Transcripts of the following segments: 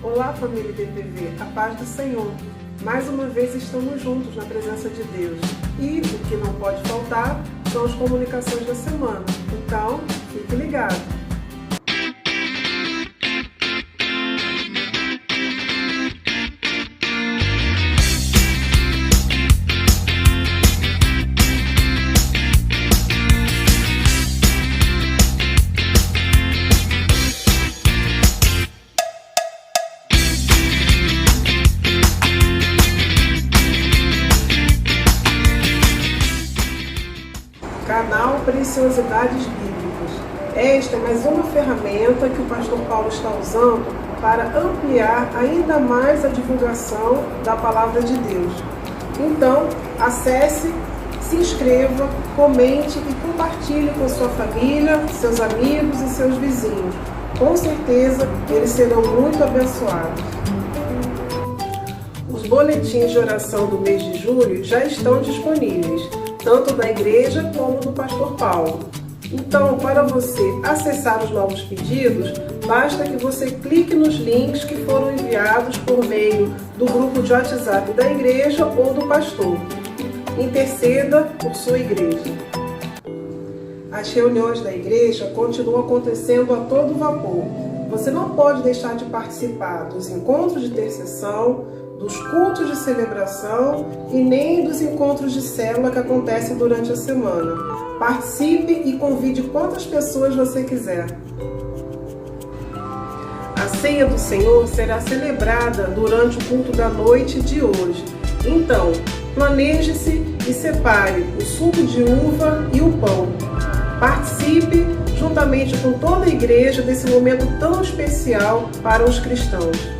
Olá, família IBPV, a paz do Senhor. Mais uma vez estamos juntos na presença de Deus. E o que não pode faltar são as comunicações da semana. Então, fique ligado. Canal Preciosidades Bíblicas. Esta é mais uma ferramenta que o pastor Paulo está usando para ampliar ainda mais a divulgação da palavra de Deus. Então, acesse, se inscreva, comente e compartilhe com sua família, seus amigos e seus vizinhos. Com certeza, eles serão muito abençoados. Os boletins de oração do mês de julho já estão disponíveis, tanto da igreja como do pastor Paulo. Então, para você acessar os novos pedidos, basta que você clique nos links que foram enviados por meio do grupo de WhatsApp da igreja ou do pastor. Interceda por sua igreja. As reuniões da igreja continuam acontecendo a todo vapor. Você não pode deixar de participar dos encontros de intercessão, dos cultos de celebração e nem dos encontros de célula que acontecem durante a semana. Participe e convide quantas pessoas você quiser. A ceia do Senhor será celebrada durante o culto da noite de hoje. Então, planeje-se e separe o suco de uva e o pão. Participe juntamente com toda a igreja desse momento tão especial para os cristãos.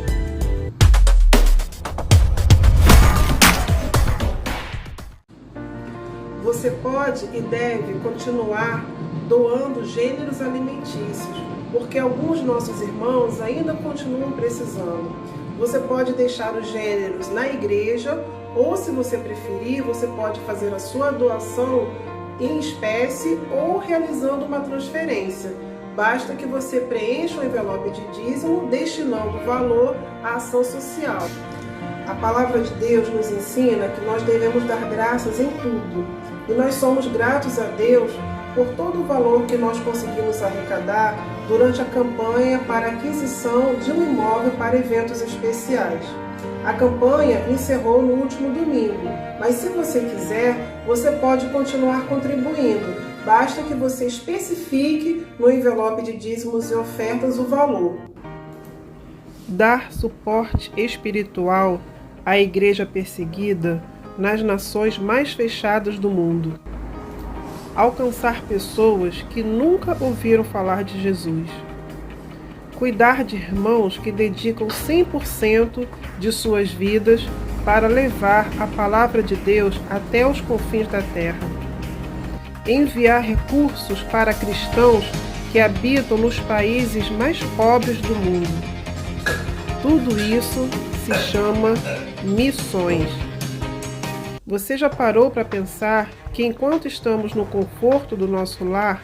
Você pode e deve continuar doando gêneros alimentícios, porque alguns nossos irmãos ainda continuam precisando. Você pode deixar os gêneros na igreja, ou se você preferir, você pode fazer a sua doação em espécie ou realizando uma transferência. Basta que você preencha o envelope de dízimo, destinando o valor à ação social. A palavra de Deus nos ensina que nós devemos dar graças em tudo. E nós somos gratos a Deus por todo o valor que nós conseguimos arrecadar durante a campanha para a aquisição de um imóvel para eventos especiais. A campanha encerrou no último domingo, mas se você quiser, você pode continuar contribuindo. Basta que você especifique no envelope de dízimos e ofertas o valor. Dar suporte espiritual à igreja perseguida nas nações mais fechadas do mundo. Alcançar pessoas que nunca ouviram falar de Jesus. Cuidar de irmãos que dedicam 100% de suas vidas para levar a palavra de Deus até os confins da terra. Enviar recursos para cristãos que habitam nos países mais pobres do mundo. Tudo isso se chama missões. Você já parou para pensar que enquanto estamos no conforto do nosso lar,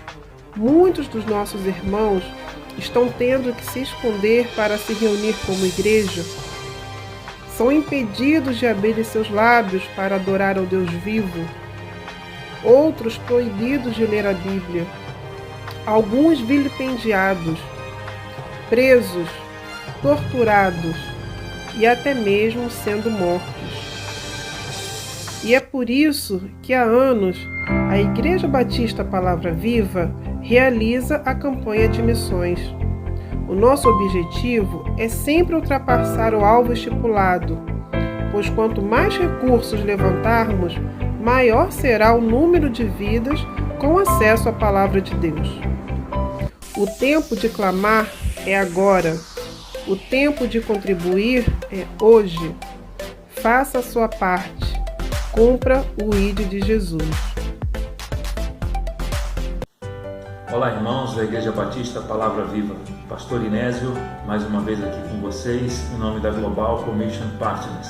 muitos dos nossos irmãos estão tendo que se esconder para se reunir como igreja? São impedidos de abrir seus lábios para adorar ao Deus vivo. Outros proibidos de ler a Bíblia. Alguns vilipendiados, presos, torturados e até mesmo sendo mortos. E é por isso que há anos a Igreja Batista Palavra Viva realiza a campanha de missões. O nosso objetivo é sempre ultrapassar o alvo estipulado, pois quanto mais recursos levantarmos, maior será o número de vidas com acesso à Palavra de Deus. O tempo de clamar é agora. O tempo de contribuir é hoje. Faça a sua parte. Cumpra o ID de Jesus. Olá, irmãos da Igreja Batista Palavra Viva. Pastor Inésio, mais uma vez aqui com vocês, em nome da Global Commission Partners.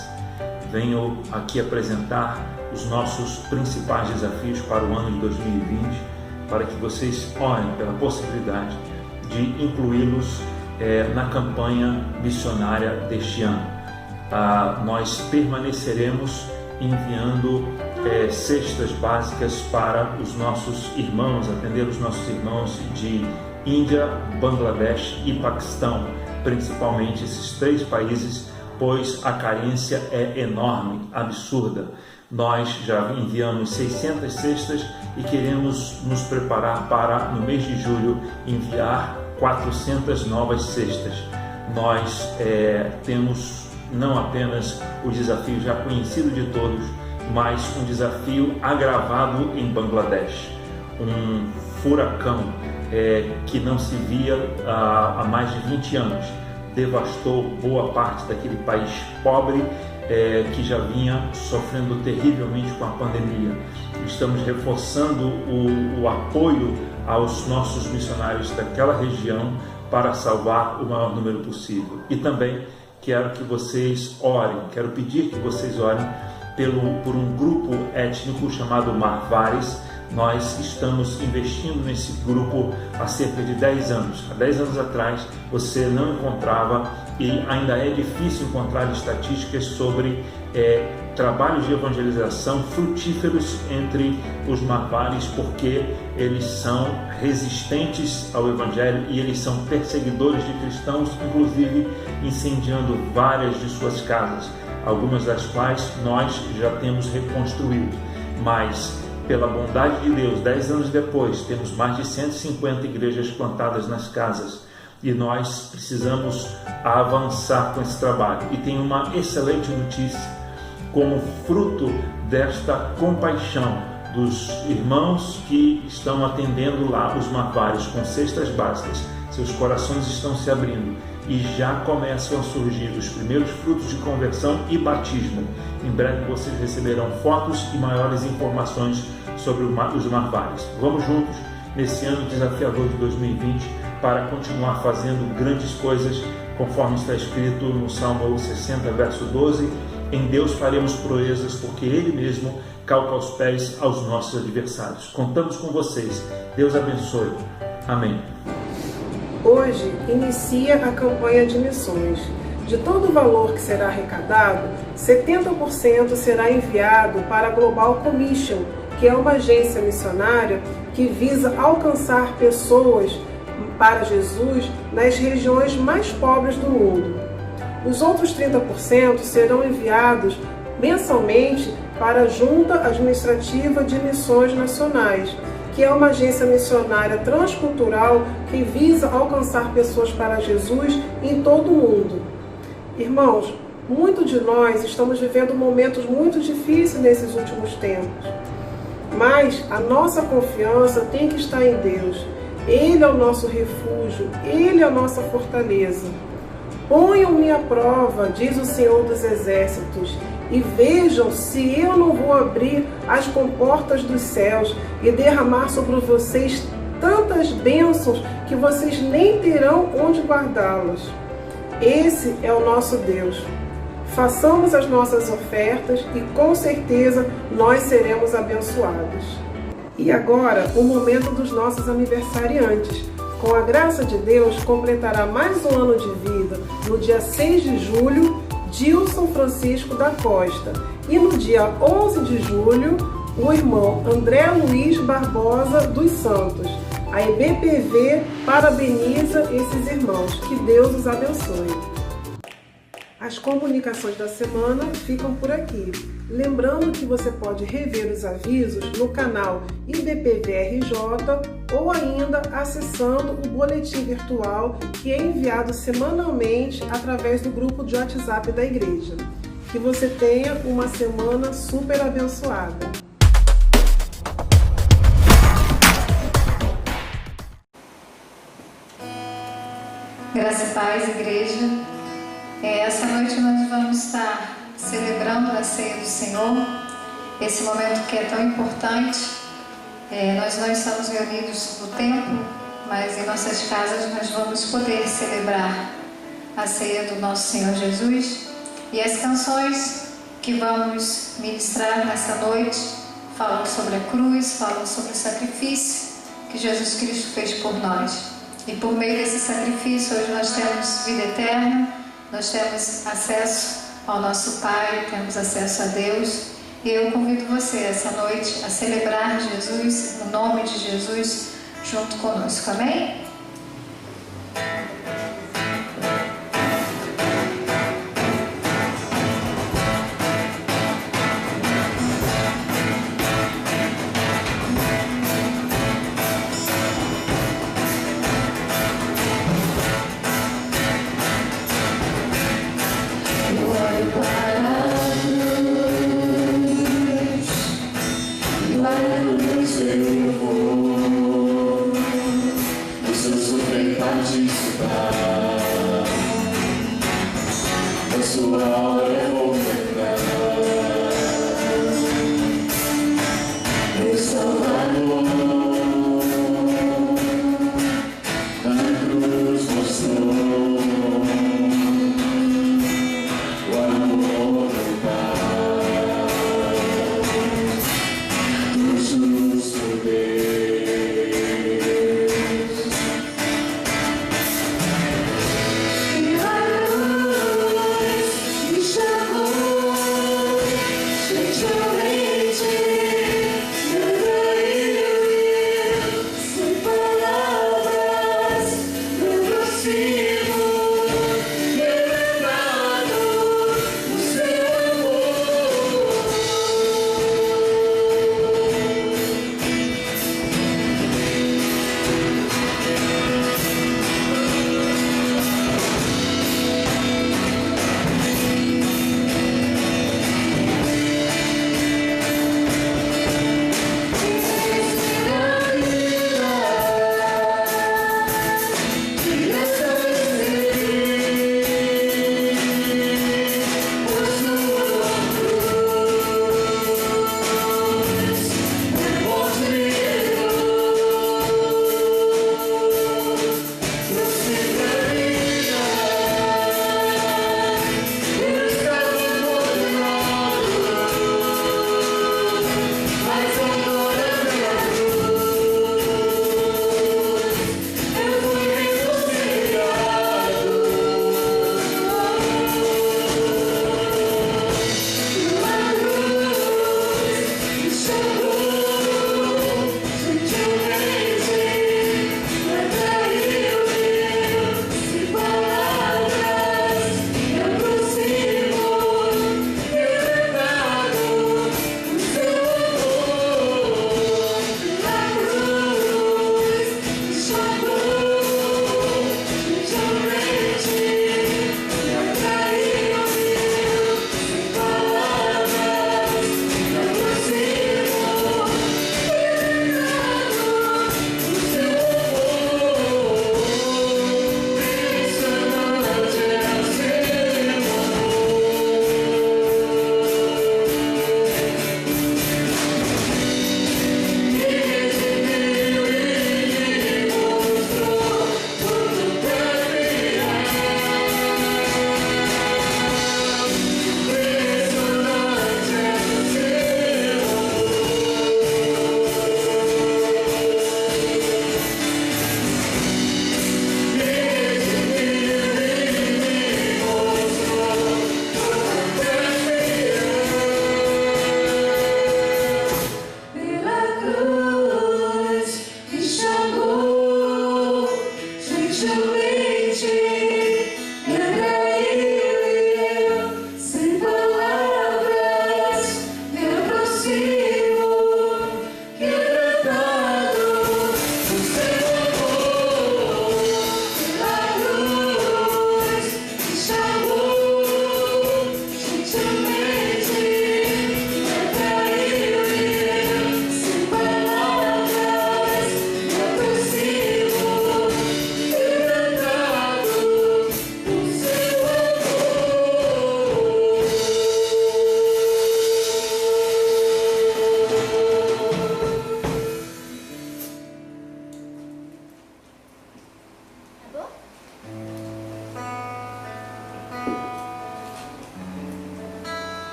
Venho aqui apresentar os nossos principais desafios para o ano de 2020, para que vocês orem pela possibilidade de incluí-los na campanha missionária deste ano. Nós permaneceremos enviando cestas básicas para os nossos irmãos, atender os nossos irmãos de Índia, Bangladesh e Paquistão, principalmente esses 3 países, pois a carência é enorme, absurda. Nós já enviamos 600 cestas e queremos nos preparar para, no mês de julho, enviar 400 novas cestas. Nós temos não apenas o desafio já conhecido de todos, mas um desafio agravado em Bangladesh. Um furacão que não se via há mais de 20 anos devastou boa parte daquele país pobre que já vinha sofrendo terrivelmente com a pandemia. Estamos reforçando o apoio aos nossos missionários daquela região para salvar o maior número possível. E também quero que vocês orem, quero pedir que vocês orem por um grupo étnico chamado Marvaris. Nós estamos investindo nesse grupo há cerca de 10 anos. Há 10 anos atrás você não encontrava, e ainda é difícil encontrar estatísticas sobre trabalhos de evangelização frutíferos entre os Marvaris, porque eles são resistentes ao Evangelho e eles são perseguidores de cristãos, inclusive incendiando várias de suas casas, algumas das quais nós já temos reconstruído. Mas pela bondade de Deus, 10 anos depois, temos mais de 150 igrejas plantadas nas casas e nós precisamos avançar com esse trabalho. E tem uma excelente notícia: como fruto desta compaixão dos irmãos que estão atendendo lá os Marvaris com cestas básicas, seus corações estão se abrindo e já começam a surgir os primeiros frutos de conversão e batismo. Em breve vocês receberão fotos e maiores informações sobre os Marvaris. Vamos juntos nesse ano desafiador de 2020 para continuar fazendo grandes coisas, conforme está escrito no Salmo 60, verso 12: em Deus faremos proezas, porque Ele mesmo calca os pés aos nossos adversários. Contamos com vocês. Deus abençoe. Amém. Hoje inicia a campanha de missões. De todo o valor que será arrecadado, 70% será enviado para a Global Commission, que é uma agência missionária que visa alcançar pessoas para Jesus nas regiões mais pobres do mundo. Os outros 30% serão enviados mensalmente para a Junta Administrativa de Missões Nacionais, que é uma agência missionária transcultural que visa alcançar pessoas para Jesus em todo o mundo. Irmãos, muitos de nós estamos vivendo momentos muito difíceis nesses últimos tempos, mas a nossa confiança tem que estar em Deus. Ele é o nosso refúgio, Ele é a nossa fortaleza. Ponham-me à prova, diz o Senhor dos Exércitos, e vejam se eu não vou abrir as comportas dos céus e derramar sobre vocês tantas bênçãos que vocês nem terão onde guardá-las. Esse é o nosso Deus. Façamos as nossas ofertas e com certeza nós seremos abençoados. E agora, o momento dos nossos aniversariantes. Com a graça de Deus, completará mais um ano de vida no dia 6 de julho, Dilson Francisco da Costa. E no dia 11 de julho, o irmão André Luiz Barbosa dos Santos. A IBPV parabeniza esses irmãos. Que Deus os abençoe. As comunicações da semana ficam por aqui. Lembrando que você pode rever os avisos no canal IBPV-RJ ou ainda acessando o boletim virtual que é enviado semanalmente através do grupo de WhatsApp da igreja. Que você tenha uma semana super abençoada. Graça e paz, igreja. Essa noite nós vamos estar celebrando a ceia do Senhor, esse momento que é tão importante. Nós não estamos reunidos no templo, mas em nossas casas nós vamos poder celebrar a ceia do nosso Senhor Jesus. E as canções que vamos ministrar nessa noite falam sobre a cruz, falam sobre o sacrifício que Jesus Cristo fez por nós. E por meio desse sacrifício, hoje nós temos vida eterna, nós temos acesso ao nosso Pai, temos acesso a Deus. E eu convido você essa noite a celebrar Jesus, o nome de Jesus, junto conosco. Amém? E a luz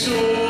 Ser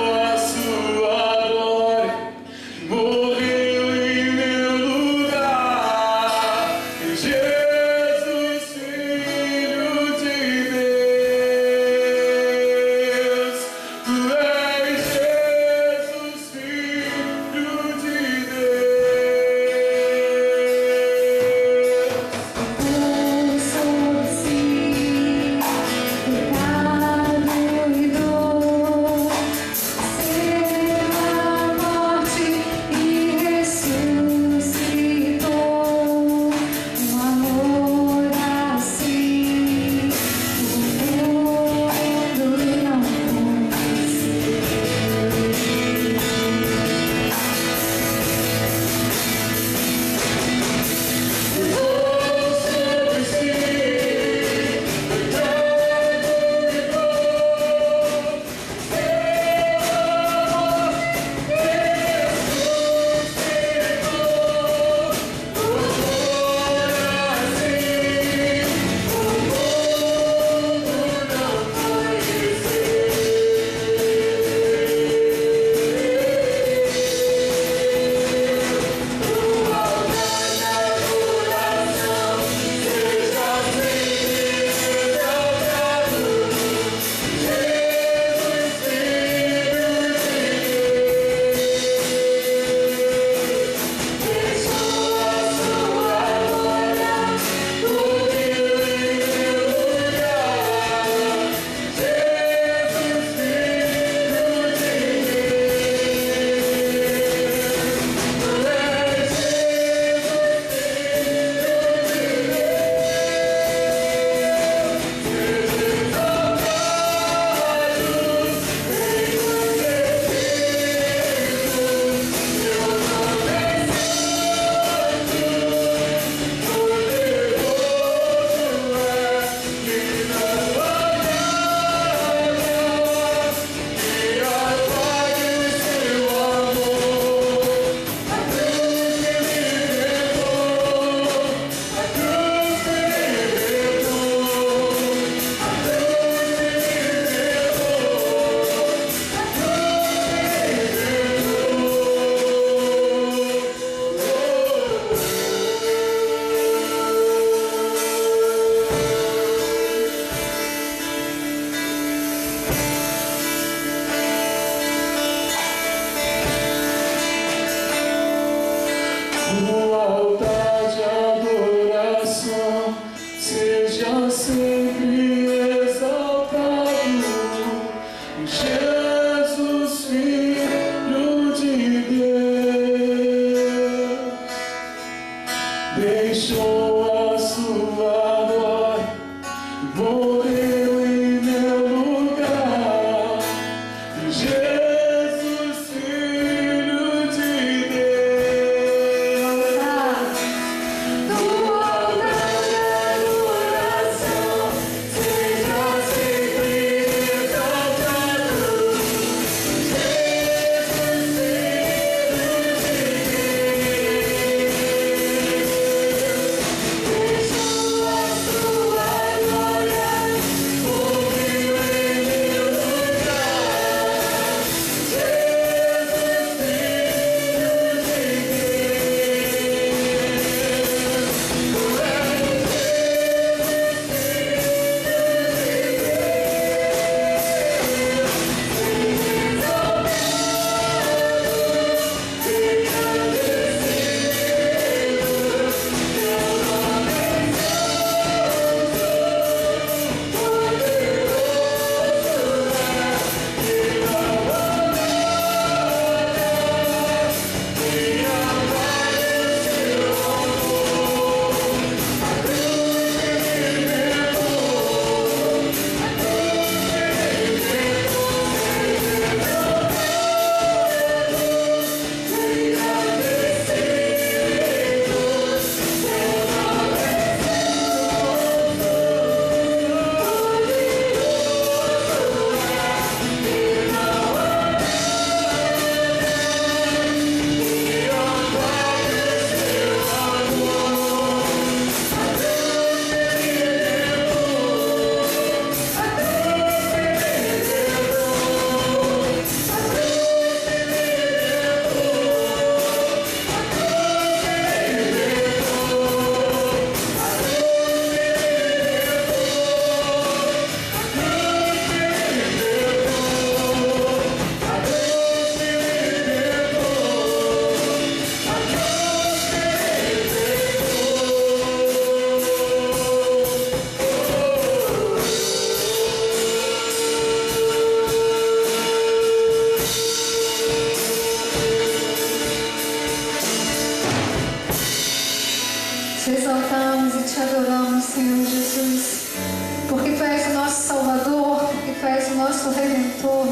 nosso Redentor.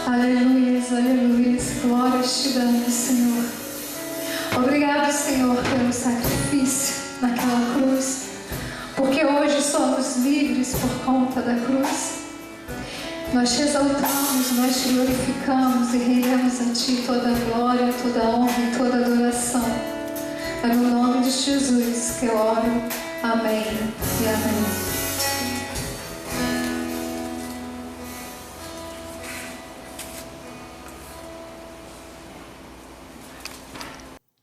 Aleluias, aleluias, glórias te damos, Senhor. Obrigado, Senhor, pelo sacrifício naquela cruz, porque hoje somos livres por conta da cruz. Nós te exaltamos, nós te glorificamos e rendemos a Ti toda a glória, toda a honra e toda a adoração. É no nome de Jesus que eu oro. Amém e amém.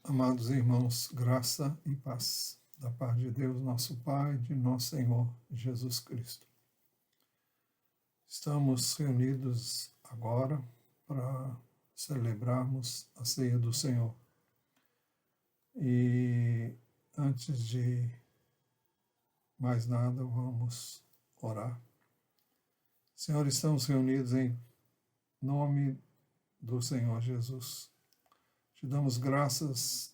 Amados irmãos, graça e paz da parte de Deus, nosso Pai, de nosso Senhor Jesus Cristo. Estamos reunidos agora para celebrarmos a ceia do Senhor. E antes de mais nada, vamos orar. Senhor, estamos reunidos em nome do Senhor Jesus. Te damos graças,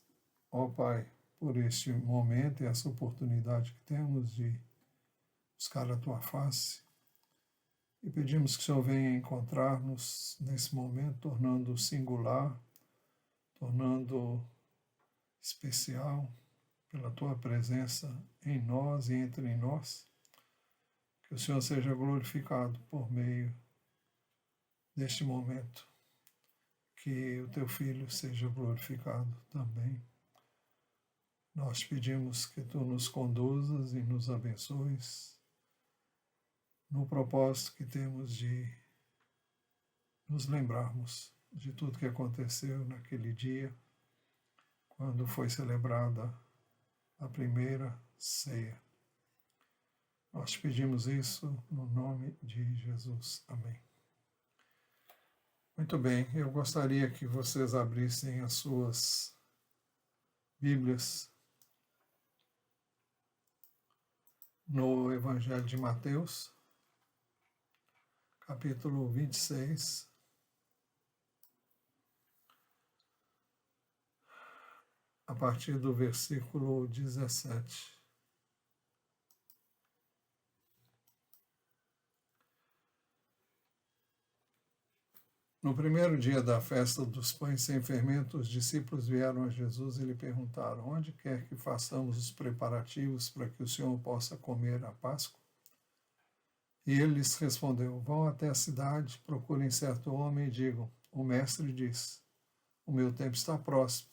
ó Pai, por este momento e essa oportunidade que temos de buscar a Tua face. E pedimos que o Senhor venha encontrar-nos nesse momento, tornando singular, tornando especial pela Tua presença em nós e entre nós. Que o Senhor seja glorificado por meio deste momento. Que o Teu Filho seja glorificado também. Nós pedimos que Tu nos conduzas e nos abençoes no propósito que temos de nos lembrarmos de tudo que aconteceu naquele dia, quando foi celebrada a primeira ceia. Nós pedimos isso no nome de Jesus. Amém. Muito bem, eu gostaria que vocês abrissem as suas Bíblias no Evangelho de Mateus, capítulo 26, a partir do versículo 17. No primeiro dia da festa dos pães sem fermento, os discípulos vieram a Jesus e lhe perguntaram: onde quer que façamos os preparativos para que o Senhor possa comer a Páscoa? E ele lhes respondeu: vão até a cidade, procurem certo homem e digam: o mestre diz, o meu tempo está próximo.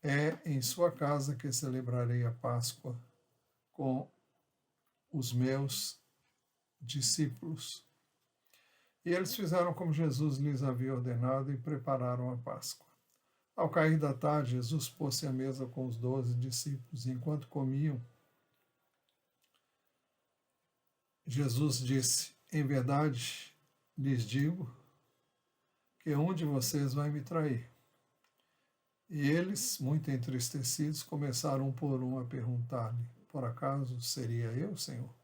É em sua casa que celebrarei a Páscoa com os meus discípulos. E eles fizeram como Jesus lhes havia ordenado e prepararam a Páscoa. Ao cair da tarde, Jesus pôs-se à mesa com os 12 discípulos, e enquanto comiam, Jesus disse: em verdade lhes digo que um de vocês vai me trair. E eles, muito entristecidos, começaram um por um a perguntar-lhe: por acaso seria eu, Senhor?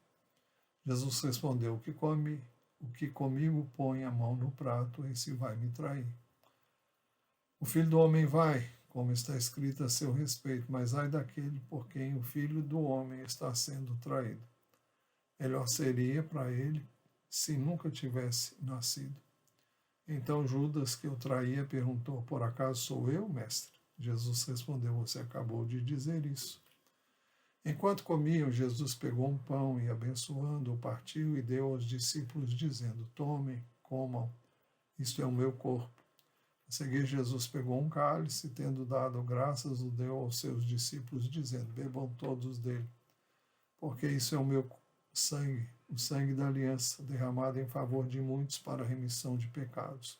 Jesus respondeu: o que comigo põe a mão no prato, esse vai me trair. O Filho do Homem vai, como está escrito a seu respeito, mas ai daquele por quem o Filho do Homem está sendo traído. Melhor seria para ele se nunca tivesse nascido. Então Judas, que o traía, perguntou: por acaso sou eu, mestre? Jesus respondeu: você acabou de dizer isso. Enquanto comiam, Jesus pegou um pão e, abençoando-o, partiu e deu aos discípulos, dizendo: tomem, comam, isto é o meu corpo. A seguir, Jesus pegou um cálice e, tendo dado graças, o deu aos seus discípulos, dizendo: bebam todos dele, porque isso é o meu sangue, o sangue da aliança, derramado em favor de muitos para a remissão de pecados.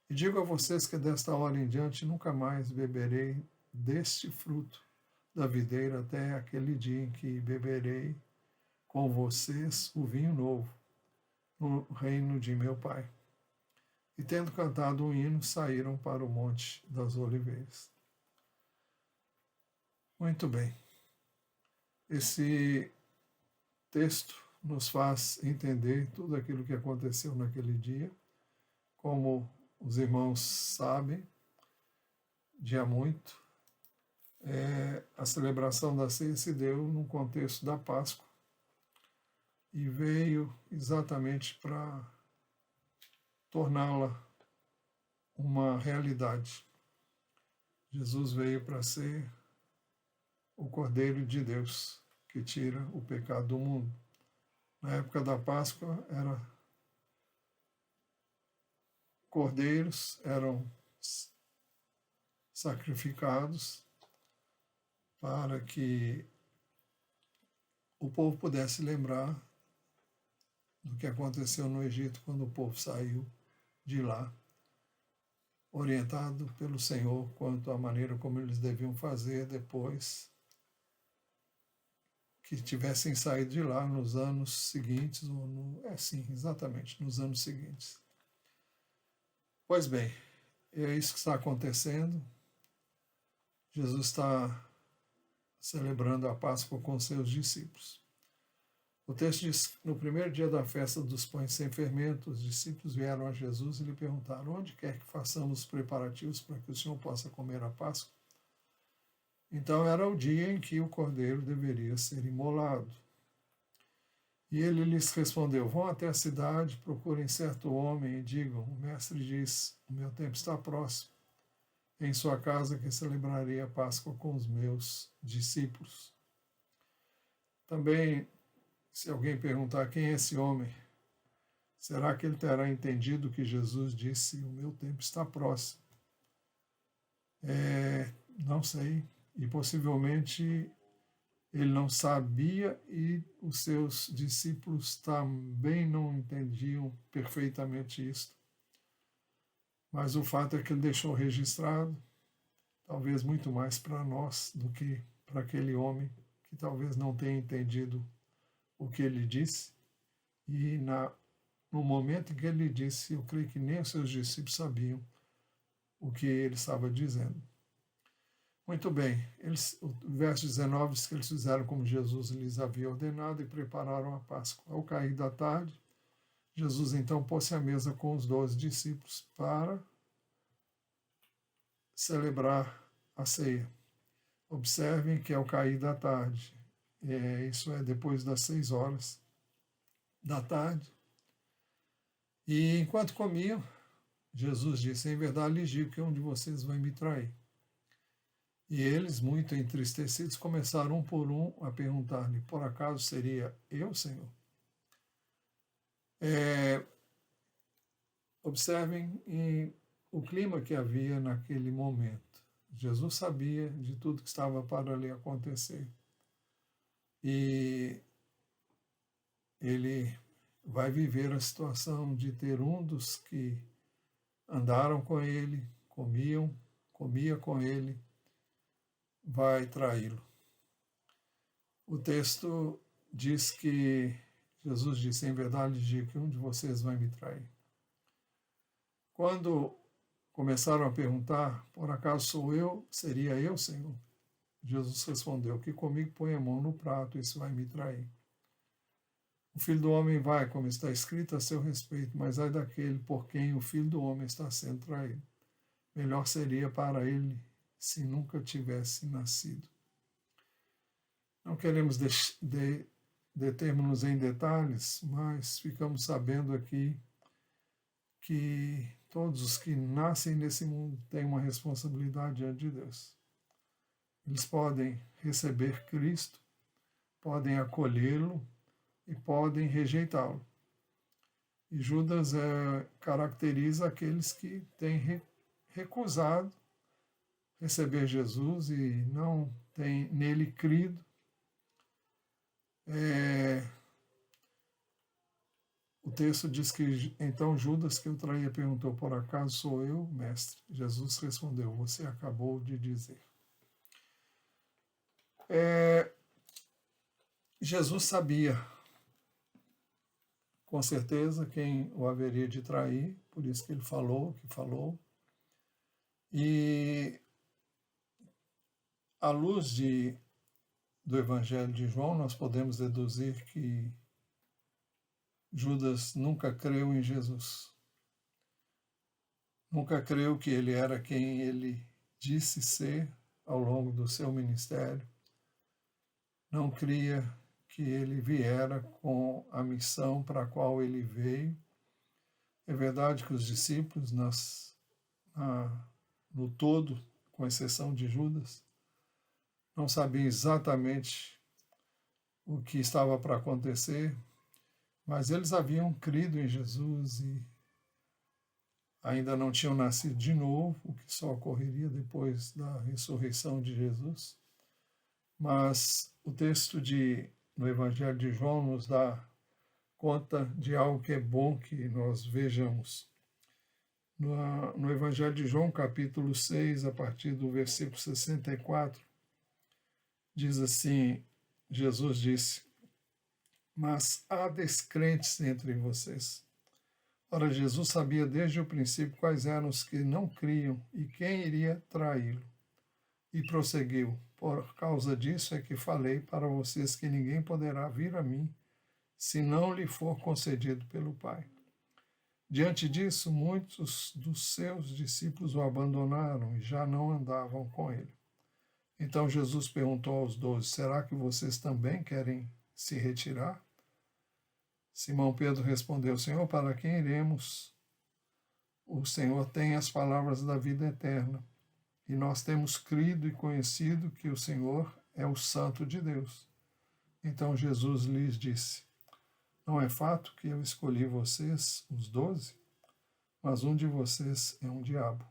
E digo a vocês que desta hora em diante nunca mais beberei deste fruto da videira até aquele dia em que beberei com vocês o vinho novo no reino de meu Pai. E tendo cantado um hino, saíram para o Monte das Oliveiras. Muito bem. Esse texto nos faz entender tudo aquilo que aconteceu naquele dia. Como os irmãos sabem, de há muito, a celebração da ceia se deu no contexto da Páscoa. e veio exatamente para torná-la uma realidade. Jesus veio para ser o Cordeiro de Deus, que tira o pecado do mundo. Na época da Páscoa, cordeiros eram sacrificados para que o povo pudesse lembrar do que aconteceu no Egito quando o povo saiu de lá, orientado pelo Senhor quanto à maneira como eles deviam fazer depois que tivessem saído de lá nos anos seguintes, exatamente, nos anos seguintes. Pois bem, é isso que está acontecendo. Jesus está celebrando a Páscoa com seus discípulos. O texto diz: no primeiro dia da festa dos pães sem fermento, os discípulos vieram a Jesus e lhe perguntaram: onde quer que façamos os preparativos para que o Senhor possa comer a Páscoa? Então era o dia em que o cordeiro deveria ser imolado. E ele lhes respondeu: vão até a cidade, procurem certo homem e digam: o mestre diz, o meu tempo está próximo. Em sua casa que celebrarei a Páscoa com os meus discípulos. Também, se alguém perguntar quem é esse homem, será que ele terá entendido que Jesus disse: o meu tempo está próximo? Não sei. E possivelmente ele não sabia e os seus discípulos também não entendiam perfeitamente isso. Mas o fato é que ele deixou registrado, talvez muito mais para nós do que para aquele homem que talvez não tenha entendido o que ele disse. E no momento em que ele disse, eu creio que nem os seus discípulos sabiam o que ele estava dizendo. Muito bem, o verso 19 diz que eles fizeram como Jesus lhes havia ordenado e prepararam a Páscoa. Ao cair da tarde, Jesus então pôs-se à mesa com os 12 discípulos para celebrar a ceia. Observem que ao cair da tarde, isso é depois das 6 horas da tarde, e enquanto comiam, Jesus disse: em verdade lhes digo que um de vocês vai me trair. E eles, muito entristecidos, começaram um por um a perguntar-lhe: por acaso seria eu, Senhor? Observem o clima que havia naquele momento. Jesus sabia de tudo que estava para ali acontecer. E ele vai viver a situação de ter um dos que andaram com ele, comia com ele, vai traí-lo. O texto diz que Jesus disse: em verdade digo que um de vocês vai me trair. Quando começaram a perguntar: por acaso sou eu? Seria eu, Senhor? Jesus respondeu: que comigo põe a mão no prato, esse vai me trair. O Filho do Homem vai, como está escrito a seu respeito, mas ai daquele por quem o Filho do Homem está sendo traído. Melhor seria para ele se nunca tivesse nascido. Não queremos determos-nos em detalhes, mas ficamos sabendo aqui que todos os que nascem nesse mundo têm uma responsabilidade diante de Deus. Eles podem receber Cristo, podem acolhê-lo e podem rejeitá-lo. E Judas caracteriza aqueles que têm recusado receber Jesus e não têm nele crido. O texto diz que então Judas, que o traía, perguntou: por acaso sou eu, mestre? Jesus respondeu: você acabou de dizer. Jesus sabia com certeza quem o haveria de trair, por isso que ele falou o que falou. E à luz do Evangelho de João, nós podemos deduzir que Judas nunca creu em Jesus. Nunca creu que ele era quem ele disse ser ao longo do seu ministério. Não cria que ele viera com a missão para a qual ele veio. É verdade que os discípulos, no todo, com exceção de Judas, não sabiam exatamente o que estava para acontecer, mas eles haviam crido em Jesus e ainda não tinham nascido de novo, o que só ocorreria depois da ressurreição de Jesus. Mas o texto no Evangelho de João nos dá conta de algo que é bom que nós vejamos. No Evangelho de João, capítulo 6, a partir do versículo 64, diz assim, Jesus disse, mas há descrentes entre vocês. Ora, Jesus sabia desde o princípio quais eram os que não criam e quem iria traí-lo. E prosseguiu, por causa disso é que falei para vocês que ninguém poderá vir a mim se não lhe for concedido pelo Pai. Diante disso, muitos dos seus discípulos o abandonaram e já não andavam com ele. Então Jesus perguntou aos 12, será que vocês também querem se retirar? Simão Pedro respondeu, Senhor, para quem iremos? O Senhor tem as palavras da vida eterna, e nós temos crido e conhecido que o Senhor é o Santo de Deus. Então Jesus lhes disse, não é fato que eu escolhi vocês, os 12, mas um de vocês é um diabo.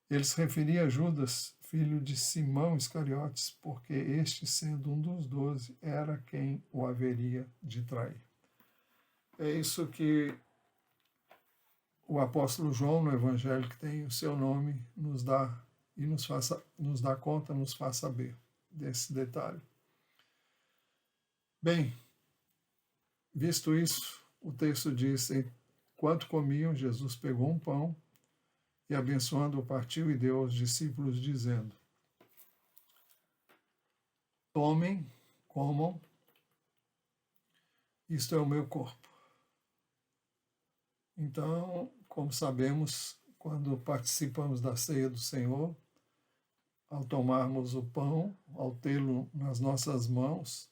Ele se referia a Judas, filho de Simão Iscariotes, porque este, sendo um dos 12, era quem o haveria de trair. É isso que o apóstolo João, no Evangelho que tem o seu nome, nos dá e nos faz saber desse detalhe. Bem, visto isso, o texto diz, enquanto comiam, Jesus pegou um pão e abençoando o partiu e deu aos discípulos, dizendo, tomem, comam, isto é o meu corpo. Então, como sabemos, quando participamos da ceia do Senhor, ao tomarmos o pão, ao tê-lo nas nossas mãos,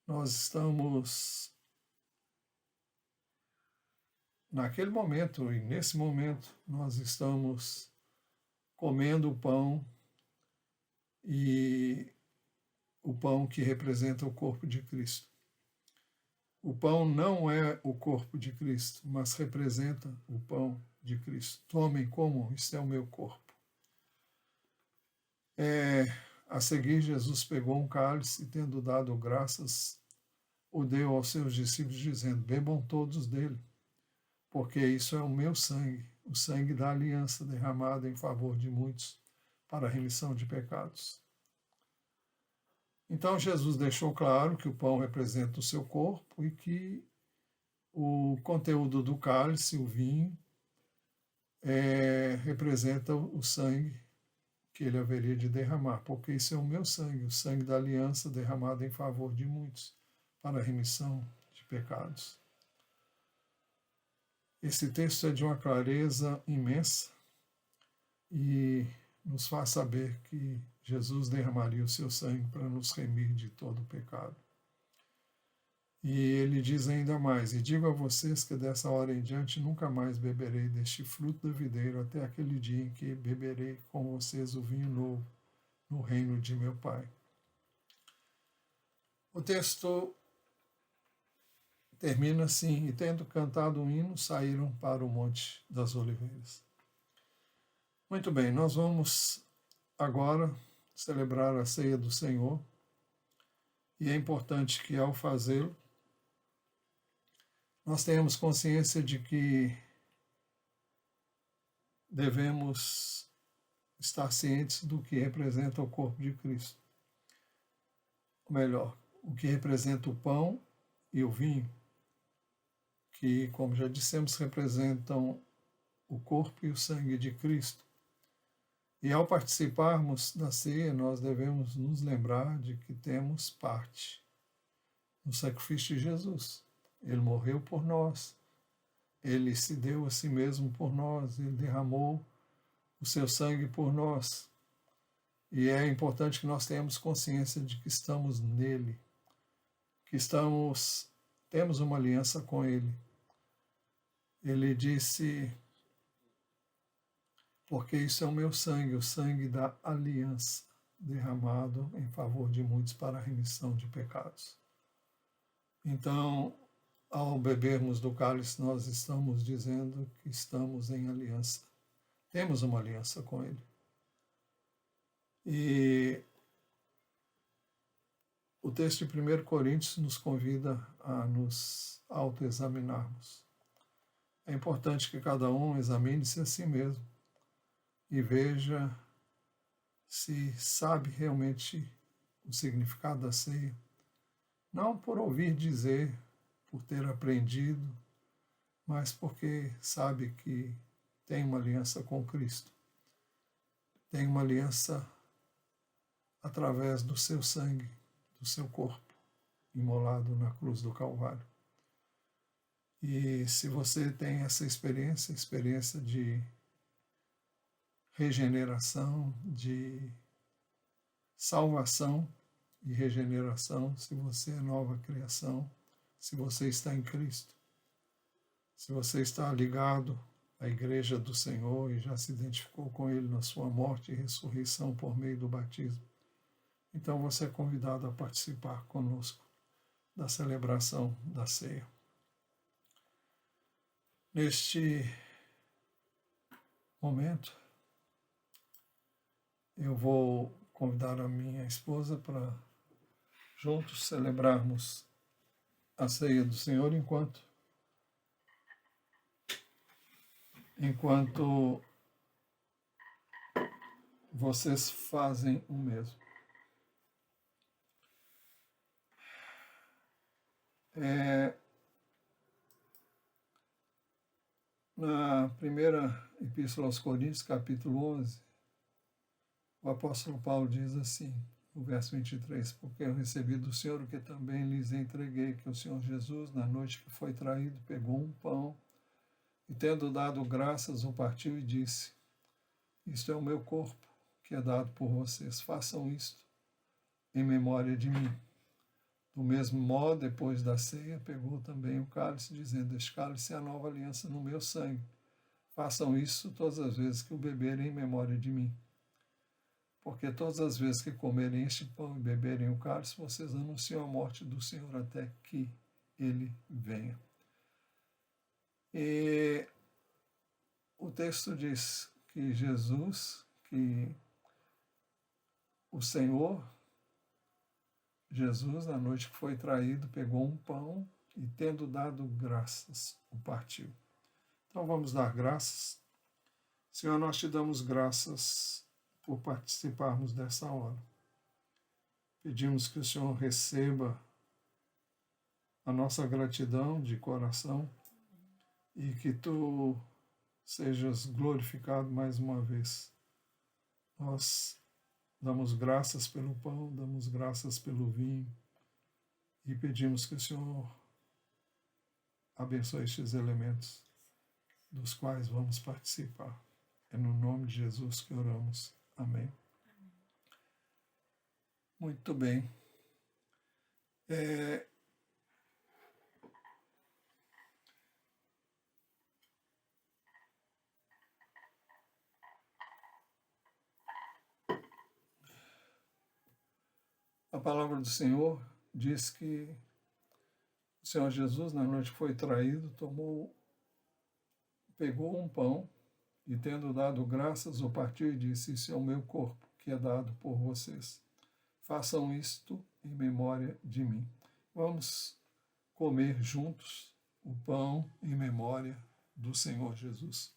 nós estamos, naquele momento e nesse momento, nós estamos comendo o pão e o pão que representa o corpo de Cristo. O pão não é o corpo de Cristo, mas representa o pão de Cristo. Tomem, comam, isto é o meu corpo. A seguir, Jesus pegou um cálice e, tendo dado graças, o deu aos seus discípulos, dizendo, bebam todos dele, porque isso é o meu sangue, o sangue da aliança derramado em favor de muitos para a remissão de pecados. Então Jesus deixou claro que o pão representa o seu corpo e que o conteúdo do cálice, o vinho, representa o sangue que ele haveria de derramar, porque isso é o meu sangue, o sangue da aliança derramado em favor de muitos para a remissão de pecados. Esse texto é de uma clareza imensa e nos faz saber que Jesus derramaria o seu sangue para nos remir de todo o pecado. E ele diz ainda mais, e digo a vocês que dessa hora em diante nunca mais beberei deste fruto da videira até aquele dia em que beberei com vocês o vinho novo no reino de meu Pai. O texto termina assim, e tendo cantado um hino, saíram para o Monte das Oliveiras. Muito bem, nós vamos agora celebrar a ceia do Senhor, e é importante que ao fazê-lo, nós tenhamos consciência de que devemos estar cientes do que representa o corpo de Cristo. Ou melhor, o que representa o pão e o vinho, que, como já dissemos, representam o corpo e o sangue de Cristo. E ao participarmos da ceia, nós devemos nos lembrar de que temos parte no sacrifício de Jesus. Ele morreu por nós, ele se deu a si mesmo por nós, ele derramou o seu sangue por nós. E é importante que nós tenhamos consciência de que estamos nele, que temos uma aliança com Ele. Ele disse, porque isso é o meu sangue, o sangue da aliança, derramado em favor de muitos para a remissão de pecados. Então, ao bebermos do cálice, nós estamos dizendo que estamos em aliança. Temos uma aliança com Ele. E o texto de 1 Coríntios nos convida a nos autoexaminarmos. É importante que cada um examine-se a si mesmo e veja se sabe realmente o significado da ceia. Não por ouvir dizer, por ter aprendido, mas porque sabe que tem uma aliança com Cristo. Tem uma aliança através do seu sangue, do seu corpo, imolado na cruz do Calvário. E se você tem essa experiência de regeneração, de salvação e regeneração, se você é nova criação, se você está em Cristo, se você está ligado à Igreja do Senhor e já se identificou com Ele na sua morte e ressurreição por meio do batismo, então você é convidado a participar conosco da celebração da ceia. Neste momento, eu vou convidar a minha esposa para juntos celebrarmos a ceia do Senhor enquanto vocês fazem o mesmo. Na primeira Epístola aos Coríntios, capítulo 11, o apóstolo Paulo diz assim, no verso 23, porque eu recebi do Senhor o que também lhes entreguei, que o Senhor Jesus, na noite que foi traído, pegou um pão e, tendo dado graças, o partiu e disse, isto é o meu corpo, que é dado por vocês, façam isto em memória de mim. Do mesmo modo, depois da ceia, pegou também o cálice, dizendo, este cálice é a nova aliança no meu sangue. Façam isso todas as vezes que o beberem em memória de mim. Porque todas as vezes que comerem este pão e beberem o cálice, vocês anunciam a morte do Senhor até que Ele venha. E o texto diz que Jesus, que o Senhor, Jesus, na noite que foi traído, pegou um pão e, tendo dado graças, o partiu. Então vamos dar graças. Senhor, nós te damos graças por participarmos dessa hora. Pedimos que o Senhor receba a nossa gratidão de coração e que tu sejas glorificado mais uma vez. Nós damos graças pelo pão, damos graças pelo vinho e pedimos que o Senhor abençoe estes elementos dos quais vamos participar. É no nome de Jesus que oramos. Amém. Muito bem. A palavra do Senhor diz que o Senhor Jesus, na noite que foi traído, pegou um pão e, tendo dado graças, o partiu e disse, isso é o meu corpo, que é dado por vocês. Façam isto em memória de mim. Vamos comer juntos o pão em memória do Senhor Jesus.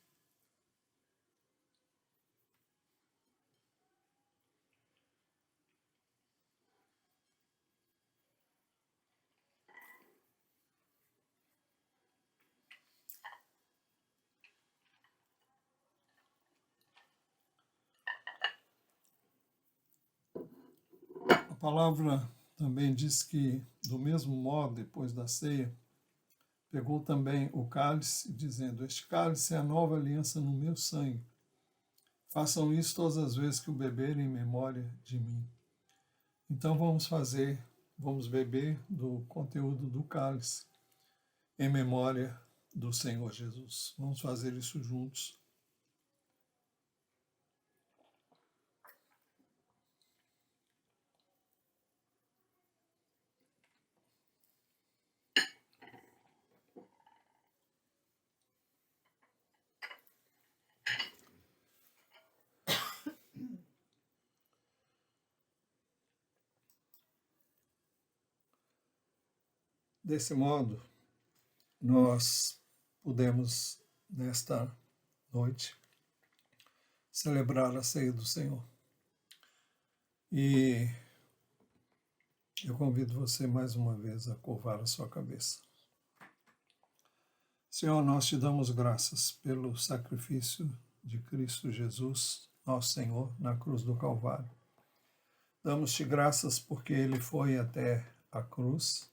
A palavra também diz que, do mesmo modo, depois da ceia, pegou também o cálice, dizendo, este cálice é a nova aliança no meu sangue. Façam isso todas as vezes que o beberem em memória de mim. Então vamos fazer vamos beber do conteúdo do cálice em memória do Senhor Jesus. Vamos fazer isso juntos. Desse modo, nós podemos, nesta noite, celebrar a ceia do Senhor. E eu convido você mais uma vez a curvar a sua cabeça. Senhor, nós te damos graças pelo sacrifício de Cristo Jesus, nosso Senhor, na cruz do Calvário. Damos-te graças porque Ele foi até a cruz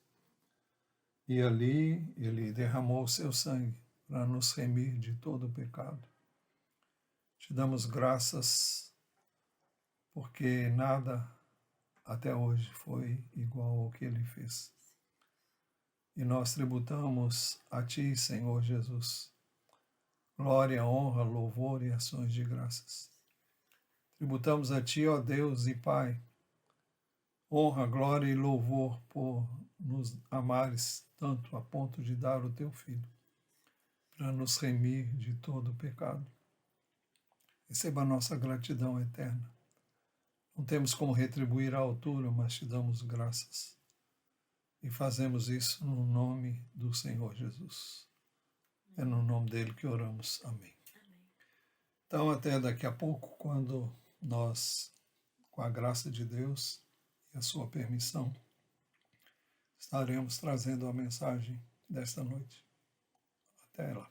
e ali Ele derramou o seu sangue para nos remir de todo o pecado. Te damos graças porque nada até hoje foi igual ao que Ele fez. E nós tributamos a Ti, Senhor Jesus, glória, honra, louvor e ações de graças. Tributamos a Ti, ó Deus e Pai, honra, glória e louvor por nos amares tanto a ponto de dar o Teu Filho, para nos remir de todo o pecado. Receba a nossa gratidão eterna. Não temos como retribuir à altura, mas Te damos graças. E fazemos isso no nome do Senhor Jesus. É no nome dele que oramos. Amém. Então, até daqui a pouco, quando nós, com a graça de Deus e a sua permissão, estaremos trazendo a mensagem desta noite. Até lá.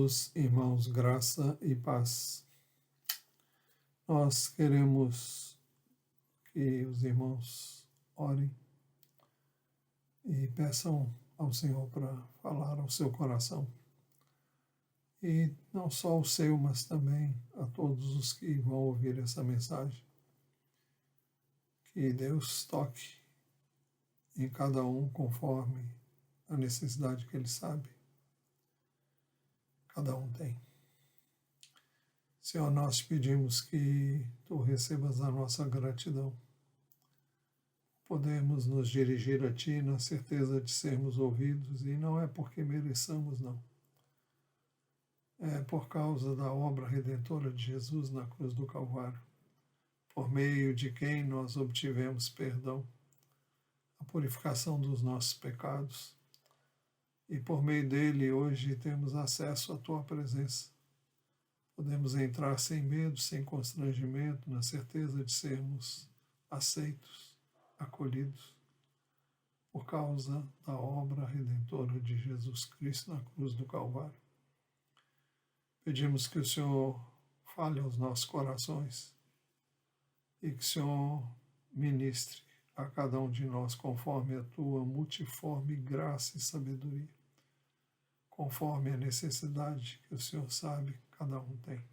Jesus, irmãos, graça e paz. Nós queremos que os irmãos orem e peçam ao Senhor para falar ao seu coração. E não só o seu, mas também a todos os que vão ouvir essa mensagem. Que Deus toque em cada um conforme a necessidade que Ele sabe. Cada um tem. Senhor, nós te pedimos que Tu recebas a nossa gratidão. Podemos nos dirigir a Ti na certeza de sermos ouvidos, e não é porque mereçamos, não. É por causa da obra redentora de Jesus na cruz do Calvário, por meio de quem nós obtivemos perdão, a purificação dos nossos pecados, e por meio dele hoje temos acesso à Tua presença. Podemos entrar sem medo, sem constrangimento, na certeza de sermos aceitos, acolhidos, por causa da obra redentora de Jesus Cristo na cruz do Calvário. Pedimos que o Senhor fale aos nossos corações e que o Senhor ministre a cada um de nós conforme a Tua multiforme graça e sabedoria, conforme a necessidade que o Senhor sabe cada um tem.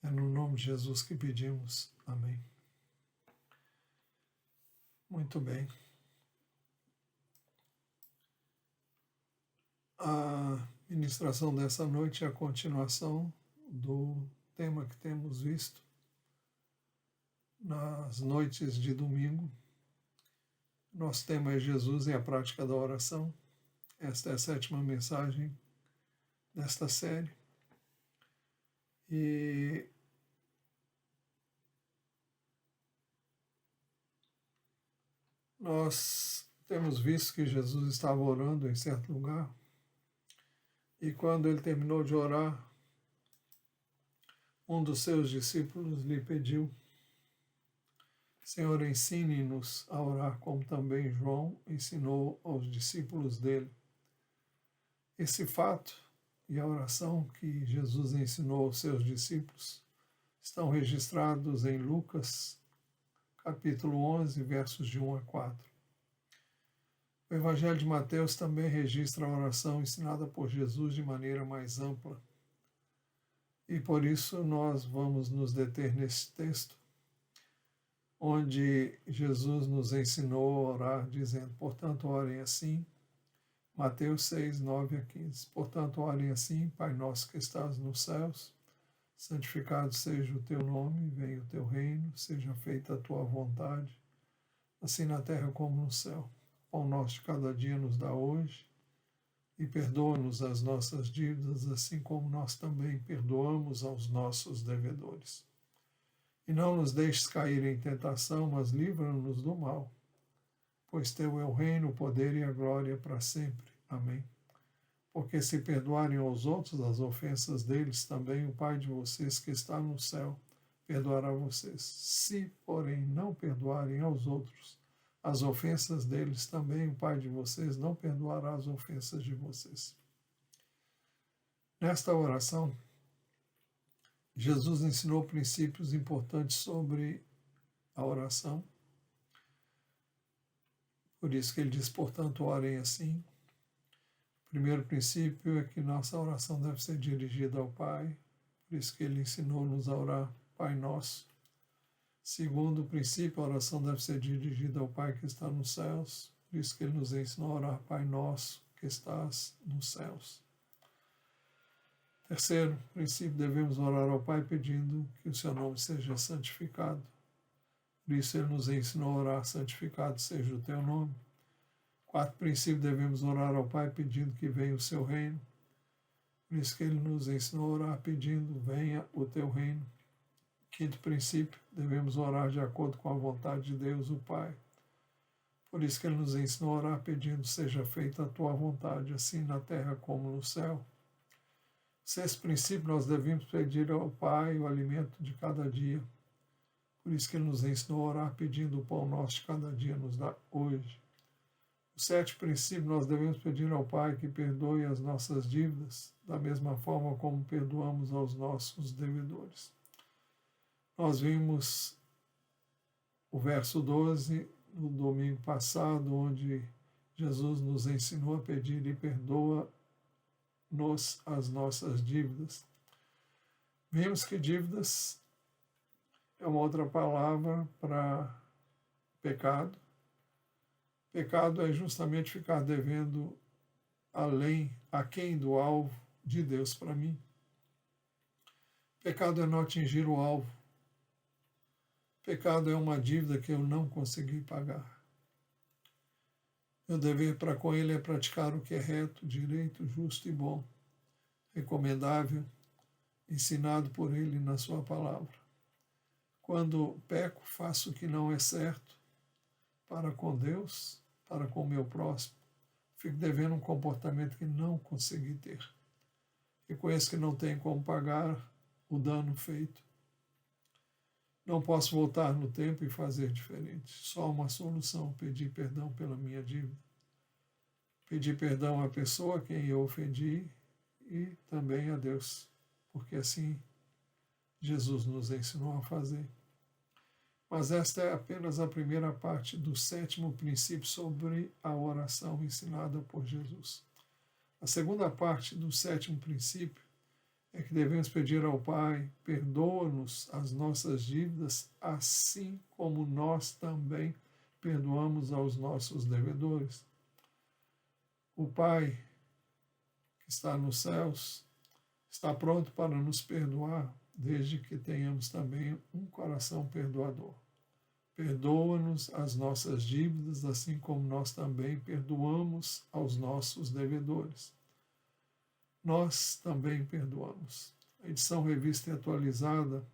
É no nome de Jesus que pedimos. Amém. Muito bem. A ministração dessa noite é a continuação do tema que temos visto nas noites de domingo. Nosso tema é Jesus e a prática da oração. Esta é a 7ª mensagem desta série. E nós temos visto que Jesus estava orando em certo lugar, e quando ele terminou de orar, um dos seus discípulos lhe pediu: Senhor, ensine-nos a orar como também João ensinou aos discípulos dele. Esse fato e a oração que Jesus ensinou aos seus discípulos estão registrados em Lucas, capítulo 11, versos de 1 a 4. O Evangelho de Mateus também registra a oração ensinada por Jesus de maneira mais ampla. E por isso nós vamos nos deter nesse texto, onde Jesus nos ensinou a orar, dizendo: portanto, orem assim. Mateus 6, 9 a 15. Portanto, orem assim: Pai nosso que estás nos céus, santificado seja o teu nome, venha o teu reino, seja feita a tua vontade, assim na terra como no céu. O pão nosso de cada dia nos dá hoje, e perdoa-nos as nossas dívidas, assim como nós também perdoamos aos nossos devedores. E não nos deixes cair em tentação, mas livra-nos do mal, pois teu é o reino, o poder e a glória para sempre. Amém. Porque se perdoarem aos outros as ofensas deles, também o Pai de vocês que está no céu perdoará vocês. Se, porém, não perdoarem aos outros as ofensas deles, também o Pai de vocês não perdoará as ofensas de vocês. Nesta oração, Jesus ensinou princípios importantes sobre a oração. Por isso que ele diz: portanto, orem assim. O primeiro princípio é que nossa oração deve ser dirigida ao Pai. Por isso que ele ensinou-nos a orar Pai Nosso. Segundo princípio, a oração deve ser dirigida ao Pai que está nos céus. Por isso que ele nos ensinou a orar Pai Nosso que estás nos céus. Terceiro princípio, devemos orar ao Pai pedindo que o seu nome seja santificado. Por isso ele nos ensinou a orar: santificado seja o teu nome. Quarto princípio, devemos orar ao Pai pedindo que venha o seu reino. Por isso que ele nos ensinou a orar pedindo: venha o teu reino. Quinto princípio, devemos orar de acordo com a vontade de Deus, o Pai. Por isso que ele nos ensinou a orar pedindo: seja feita a tua vontade, assim na terra como no céu. Sexto princípio, nós devemos pedir ao Pai o alimento de cada dia. Por isso que ele nos ensinou a orar pedindo: o pão nosso de cada dia nos dá hoje. O 7º princípio, nós devemos pedir ao Pai que perdoe as nossas dívidas, da mesma forma como perdoamos aos nossos devedores. Nós vimos o verso 12 no domingo passado, onde Jesus nos ensinou a pedir e perdoa-nos as nossas dívidas. Vimos que dívidas é uma outra palavra para pecado. Pecado é justamente ficar devendo aquém do alvo de Deus para mim. Pecado é não atingir o alvo. Pecado é uma dívida que eu não consegui pagar. Meu dever para com ele é praticar o que é reto, direito, justo e bom, recomendável, ensinado por ele na sua palavra. Quando peco, faço o que não é certo para com Deus, para com o meu próximo. Fico devendo um comportamento que não consegui ter. Reconheço que não tenho como pagar o dano feito. Não posso voltar no tempo e fazer diferente. Só uma solução: pedir perdão pela minha dívida. Pedir perdão à pessoa a quem eu ofendi e também a Deus, porque assim Jesus nos ensinou a fazer. Mas esta é apenas a primeira parte do 7º princípio sobre a oração ensinada por Jesus. A segunda parte do 7º princípio é que devemos pedir ao Pai: perdoa-nos as nossas dívidas, assim como nós também perdoamos aos nossos devedores. O Pai, que está nos céus, está pronto para nos perdoar, desde que tenhamos também um coração perdoador. Perdoa-nos as nossas dívidas, assim como nós também perdoamos aos nossos devedores. Nós também perdoamos. A edição revista e atualizada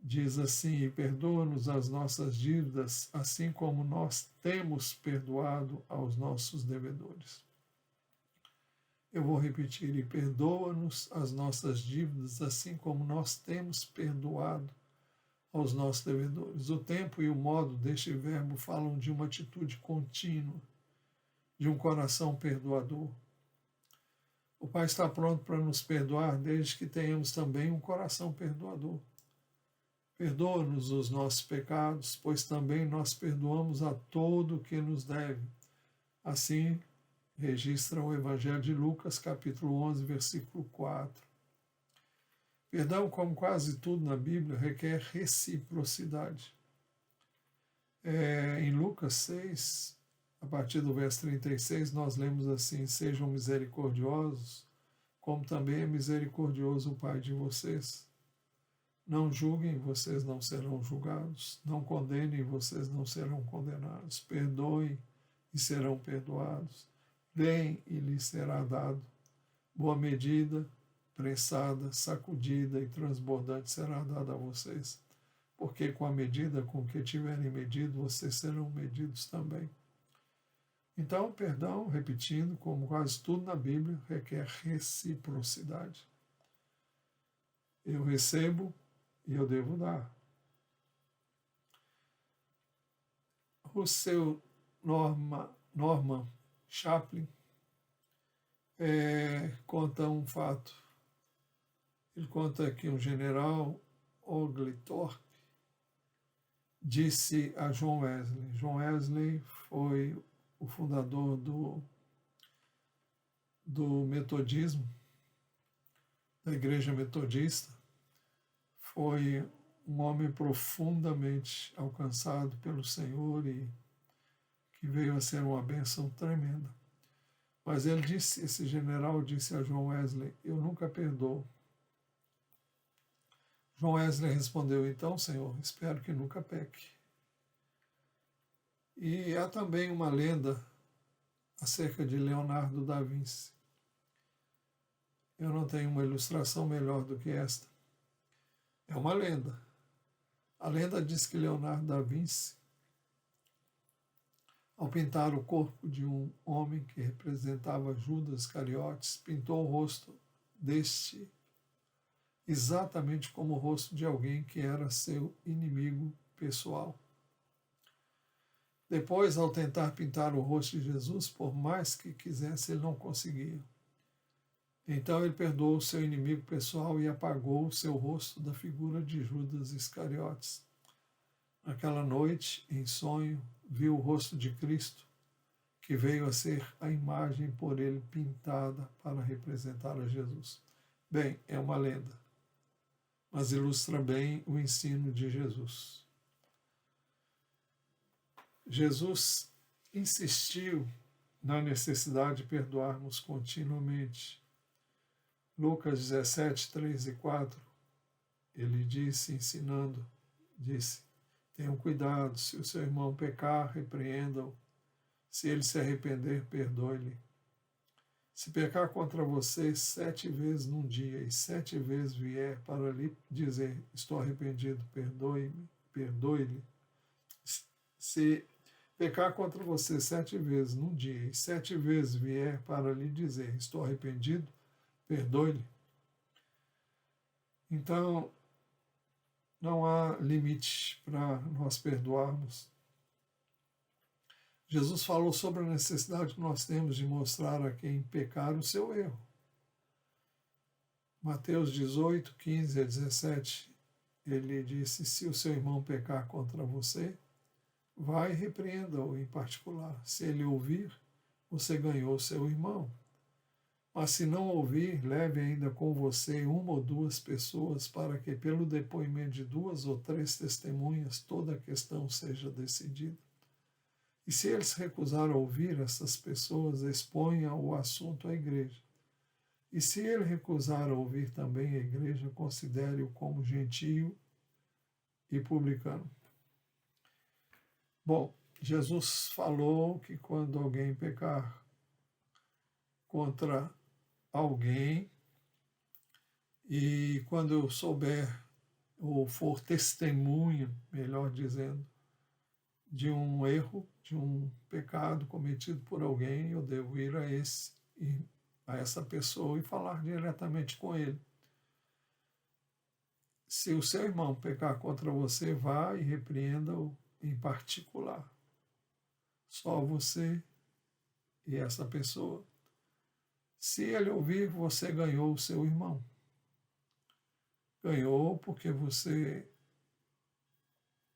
diz assim: e perdoa-nos as nossas dívidas, assim como nós temos perdoado aos nossos devedores. Eu vou repetir: e perdoa-nos as nossas dívidas, assim como nós temos perdoado aos nossos devedores. O tempo e o modo deste verbo falam de uma atitude contínua, de um coração perdoador. O Pai está pronto para nos perdoar, desde que tenhamos também um coração perdoador. Perdoa-nos os nossos pecados, pois também nós perdoamos a todo o que nos deve. Assim registra o Evangelho de Lucas, capítulo 11, versículo 4. Perdão, como quase tudo na Bíblia, requer reciprocidade. Em Lucas 6, a partir do verso 36, nós lemos assim: sejam misericordiosos, como também é misericordioso o Pai de vocês. Não julguem, vocês não serão julgados. Não condenem, vocês não serão condenados. Perdoem e serão perdoados. Deem e lhes será dado. Boa medida, prensada, sacudida e transbordante será dada a vocês. Porque com a medida com que tiverem medido, vocês serão medidos também. Então, perdão, repetindo, como quase tudo na Bíblia, requer reciprocidade. Eu recebo e eu devo dar. O seu Norman Chaplin conta um fato. Ele conta que um general, Oglethorpe, disse a John Wesley. John Wesley foi o fundador do metodismo, da Igreja Metodista. Foi um homem profundamente alcançado pelo Senhor e que veio a ser uma bênção tremenda. Mas ele disse, esse general disse a John Wesley: eu nunca perdoo. John Wesley respondeu: então, Senhor, espero que nunca peque. E há também uma lenda acerca de Leonardo da Vinci. Eu não tenho uma ilustração melhor do que esta. É uma lenda. A lenda diz que Leonardo da Vinci, ao pintar o corpo de um homem que representava Judas Iscariotes, pintou o rosto deste exatamente como o rosto de alguém que era seu inimigo pessoal. Depois, ao tentar pintar o rosto de Jesus, por mais que quisesse, ele não conseguia. Então ele perdoou o seu inimigo pessoal e apagou o seu rosto da figura de Judas Iscariotes. Naquela noite, em sonho, viu o rosto de Cristo, que veio a ser a imagem por ele pintada para representar a Jesus. Bem, é uma lenda, mas ilustra bem o ensino de Jesus. Jesus insistiu na necessidade de perdoarmos continuamente. Lucas 17, 3 e 4, ele disse, ensinando, disse: tenham cuidado, se o seu irmão pecar, repreenda-o. Se ele se arrepender, perdoe-lhe. Se pecar contra você 7 vezes num dia e 7 vezes vier para lhe dizer, estou arrependido, perdoe-me, perdoe-lhe. Se pecar contra você 7 vezes num dia e 7 vezes vier para lhe dizer, estou arrependido, perdoe-lhe. Então, não há limite para nós perdoarmos. Jesus falou sobre a necessidade que nós temos de mostrar a quem pecar o seu erro. Mateus 18, 15 a 17, ele disse, se o seu irmão pecar contra você, vai e repreenda-o em particular. Se ele ouvir, você ganhou seu irmão. Mas se não ouvir, leve ainda com você 1 ou 2 pessoas, para que pelo depoimento de 2 ou 3 testemunhas toda a questão seja decidida. E se eles recusarem ouvir essas pessoas, exponha o assunto à igreja. E se ele recusar ouvir também a igreja, considere-o como gentio e publicano. Bom, Jesus falou que quando alguém pecar contra alguém, e quando eu souber, ou for testemunha, melhor dizendo, de um erro, de um pecado cometido por alguém, eu devo ir a essa pessoa e falar diretamente com ele. Se o seu irmão pecar contra você, vá e repreenda-o em particular. Só você e essa pessoa. Se ele ouvir, você ganhou o seu irmão. Ganhou porque você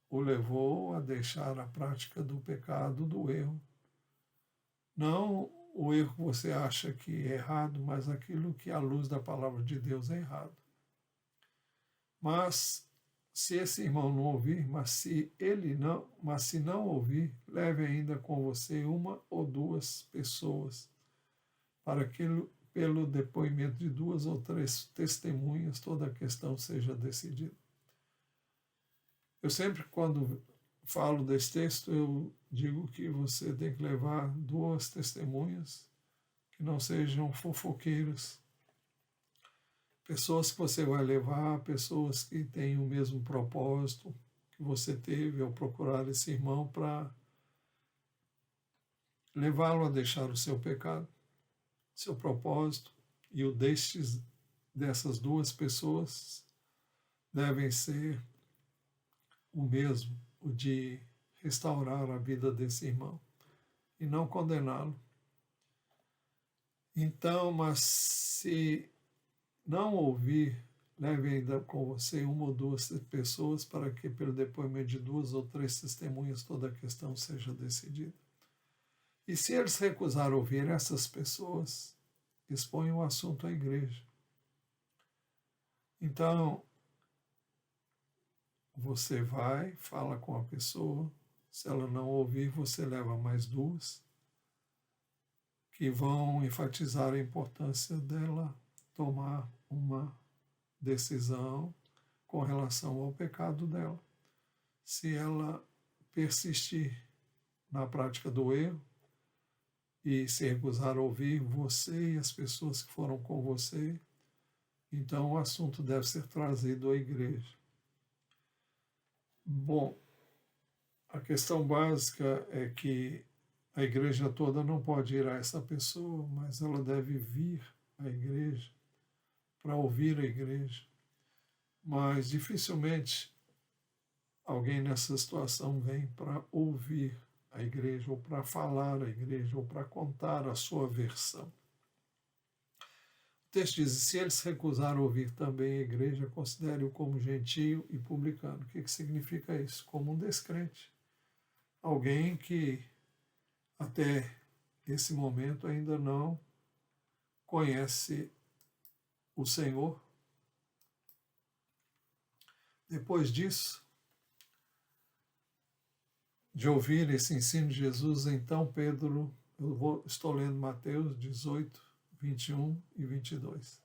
o levou a deixar a prática do pecado, do erro. Não o erro que você acha que é errado, mas aquilo que à luz da palavra de Deus é errado. Mas se esse irmão não ouvir, mas se não ouvir, leve ainda com você 1 ou 2 pessoas, para que pelo depoimento de 2 ou 3 testemunhas toda a questão seja decidida. Eu sempre, quando falo desse texto, eu digo que você tem que levar 2 testemunhas que não sejam fofoqueiras. Pessoas que você vai levar, pessoas que têm o mesmo propósito que você teve ao procurar esse irmão para levá-lo a deixar o seu pecado, seu propósito, e o dessas 2 pessoas devem ser o mesmo, o de restaurar a vida desse irmão e não condená-lo. Então, mas se não ouvir, leve ainda com você 1 ou 2 pessoas, para que pelo depoimento de 2 ou 3 testemunhas toda a questão seja decidida. E se eles recusarem ouvir essas pessoas, expõe o assunto à igreja. Então, você vai, fala com a pessoa, se ela não ouvir, você leva mais 2, que vão enfatizar a importância dela tomar uma decisão com relação ao pecado dela. Se ela persistir na prática do erro e se recusar a ouvir você e as pessoas que foram com você, então o assunto deve ser trazido à igreja. Bom, a questão básica é que a igreja toda não pode ir a essa pessoa, mas ela deve vir à igreja para ouvir a igreja. Mas dificilmente alguém nessa situação vem para ouvir a igreja, ou para falar à igreja, ou para contar a sua versão. O texto diz: se eles recusaram ouvir também a igreja, considere-o como gentio e publicano. O que significa isso? Como um descrente. Alguém que até esse momento ainda não conhece o Senhor. Depois disso, de ouvir esse ensino de Jesus, então Pedro, estou lendo Mateus 18, 21 e 22.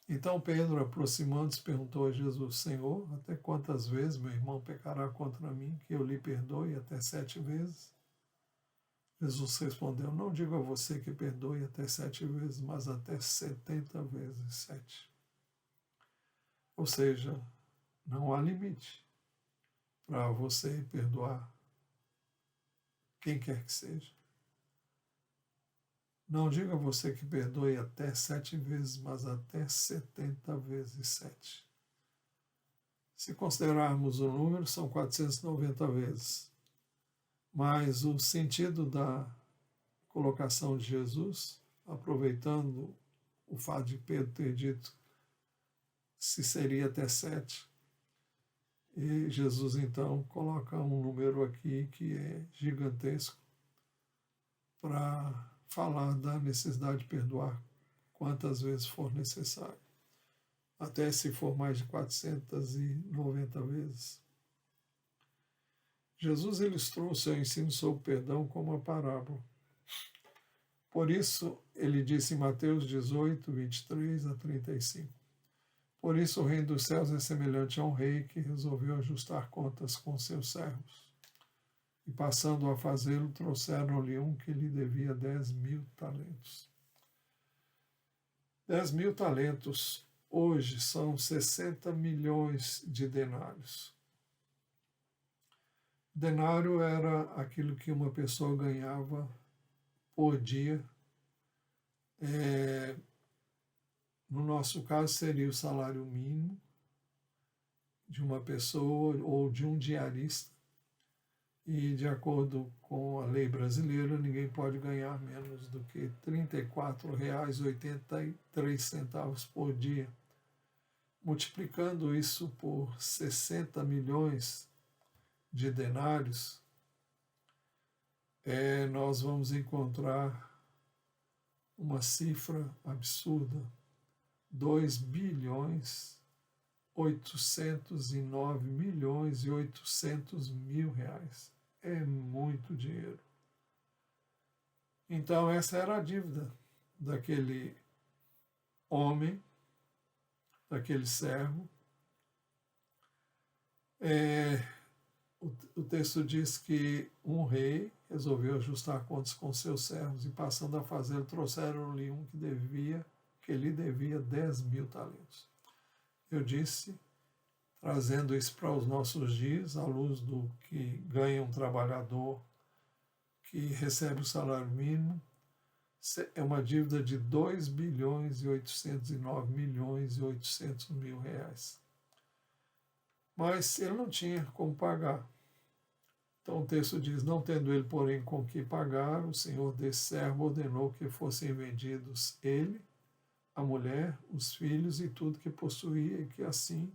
Então Pedro, aproximando-se, perguntou a Jesus: Senhor, até quantas vezes meu irmão pecará contra mim, que eu lhe perdoe? Até 7 vezes? Jesus respondeu: não digo a você que perdoe até 7 vezes, mas até 70 vezes 7. Ou seja, não há limite para você perdoar quem quer que seja. Não digo a você que perdoe até 7 vezes, mas até 70 vezes 7. Se considerarmos o número, são 490 vezes. Mas o sentido da colocação de Jesus, aproveitando o fato de Pedro ter dito se seria até 7, e Jesus então coloca um número aqui que é gigantesco para falar da necessidade de perdoar quantas vezes for necessário, até se for mais de 490 vezes. Jesus ilustrou o seu ensino sobre perdão com uma parábola. Por isso, ele disse em Mateus 18, 23 a 35, por isso o reino dos céus é semelhante a um rei que resolveu ajustar contas com seus servos. E passando a fazê-lo, trouxeram-lhe um que lhe devia 10.000 talentos. 10.000 talentos hoje são 60 milhões de denários. Denário era aquilo que uma pessoa ganhava por dia. No nosso caso, seria o salário mínimo de uma pessoa ou de um diarista. E, de acordo com a lei brasileira, ninguém pode ganhar menos do que R$ 34,83 por dia. Multiplicando isso por 60 milhões de denários, nós vamos encontrar uma cifra absurda: 2.809.800.000 reais. É muito dinheiro. Então essa era a dívida daquele homem, daquele servo. O texto diz que um rei resolveu ajustar contas com seus servos e, passando a fazê-lo, trouxeram-lhe um que lhe devia 10.000 talentos. Eu disse, trazendo isso para os nossos dias, à luz do que ganha um trabalhador que recebe o salário mínimo, é uma dívida de 2.809.800.000 reais. Mas ele não tinha como pagar. Então o texto diz: não tendo ele, porém, com que pagar, o senhor desse servo ordenou que fossem vendidos ele, a mulher, os filhos e tudo que possuía, e que assim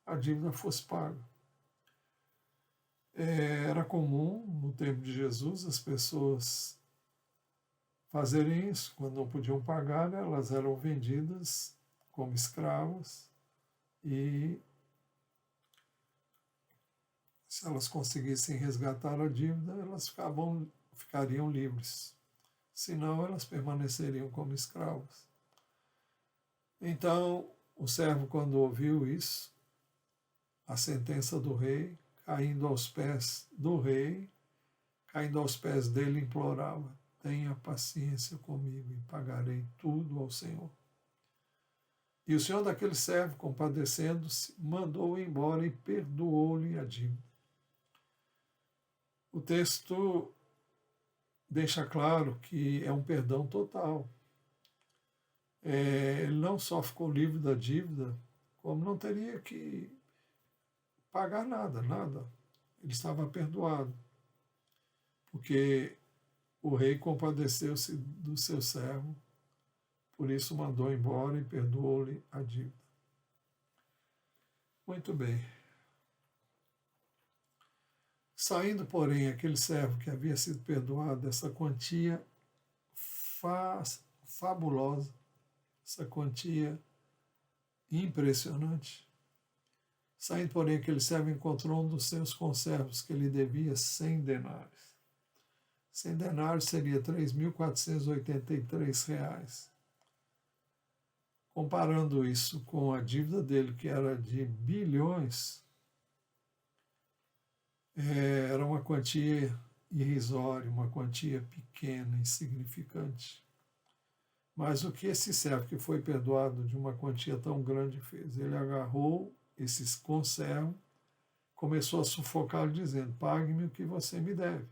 a dívida fosse paga. Era comum, no tempo de Jesus, as pessoas fazerem isso. Quando não podiam pagar, elas eram vendidas como escravas e, se elas conseguissem resgatar a dívida, elas ficariam livres. Senão, elas permaneceriam como escravas. Então, o servo, quando ouviu isso, a sentença do rei, caindo aos pés do rei, caindo aos pés dele, implorava: tenha paciência comigo e pagarei tudo ao Senhor. E o senhor daquele servo, compadecendo-se, mandou-o embora e perdoou-lhe a dívida. O texto deixa claro que é um perdão total. Ele não só ficou livre da dívida, como não teria que pagar nada. Ele estava perdoado. porque o rei compadeceu-se do seu servo, por isso mandou embora e perdoou-lhe a dívida. Muito bem. Saindo, porém, aquele servo que havia sido perdoado dessa quantia fabulosa, essa quantia impressionante, saindo, porém, aquele servo encontrou um dos seus conservos que lhe devia 100 denários. 100 denários seria R$3.483. Comparando isso com a dívida dele, que era de bilhões, era uma quantia irrisória, uma quantia pequena, insignificante. Mas o que esse servo que foi perdoado de uma quantia tão grande fez? Ele agarrou esses conservos, começou a sufocá-lo dizendo: pague-me o que você me deve.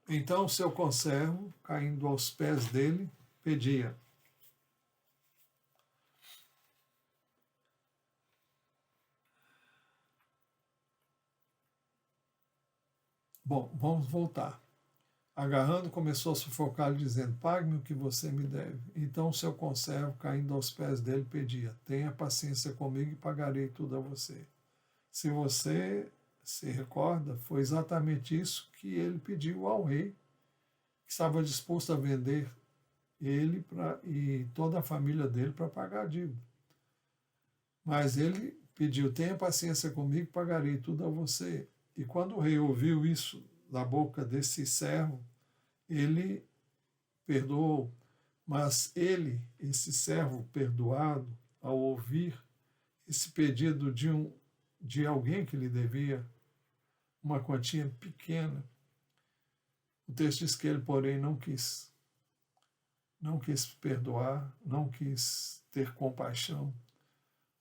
Então seu conservo, caindo aos pés dele, pedia. Bom, vamos voltar. Agarrando, começou a sufocá-lo, dizendo: pague-me o que você me deve. Então seu conservo, caindo aos pés dele, pedia: tenha paciência comigo e pagarei tudo a você. Se você se recorda, foi exatamente isso que ele pediu ao rei, que estava disposto a vender ele e toda a família dele para pagar a dívida. Mas ele pediu: tenha paciência comigo, pagarei tudo a você. E quando o rei ouviu isso da boca desse servo, ele perdoou. Mas ele, esse servo perdoado, ao ouvir esse pedido de alguém que lhe devia uma quantia pequena, o texto diz que ele, porém, não quis perdoar, não quis ter compaixão.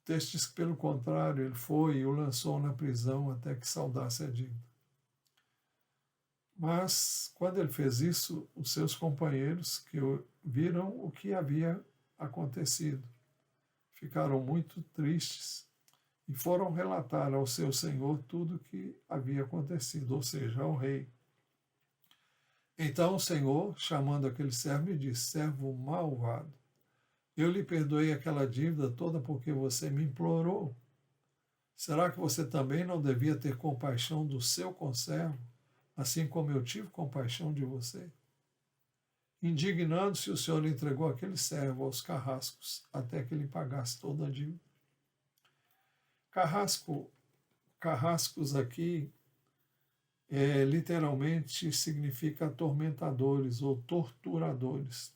O texto diz que, pelo contrário, ele foi e o lançou na prisão até que saudasse a dívida. Mas, quando ele fez isso, os seus companheiros que viram o que havia acontecido, ficaram muito tristes e foram relatar ao seu senhor tudo o que havia acontecido, ou seja, ao rei. Então o senhor, chamando aquele servo, lhe disse: servo malvado, eu lhe perdoei aquela dívida toda porque você me implorou. Será que você também não devia ter compaixão do seu conservo, assim como eu tive compaixão de você? Indignando-se, o senhor entregou aquele servo aos carrascos até que ele pagasse toda a dívida. Carrascos aqui literalmente significa atormentadores ou torturadores.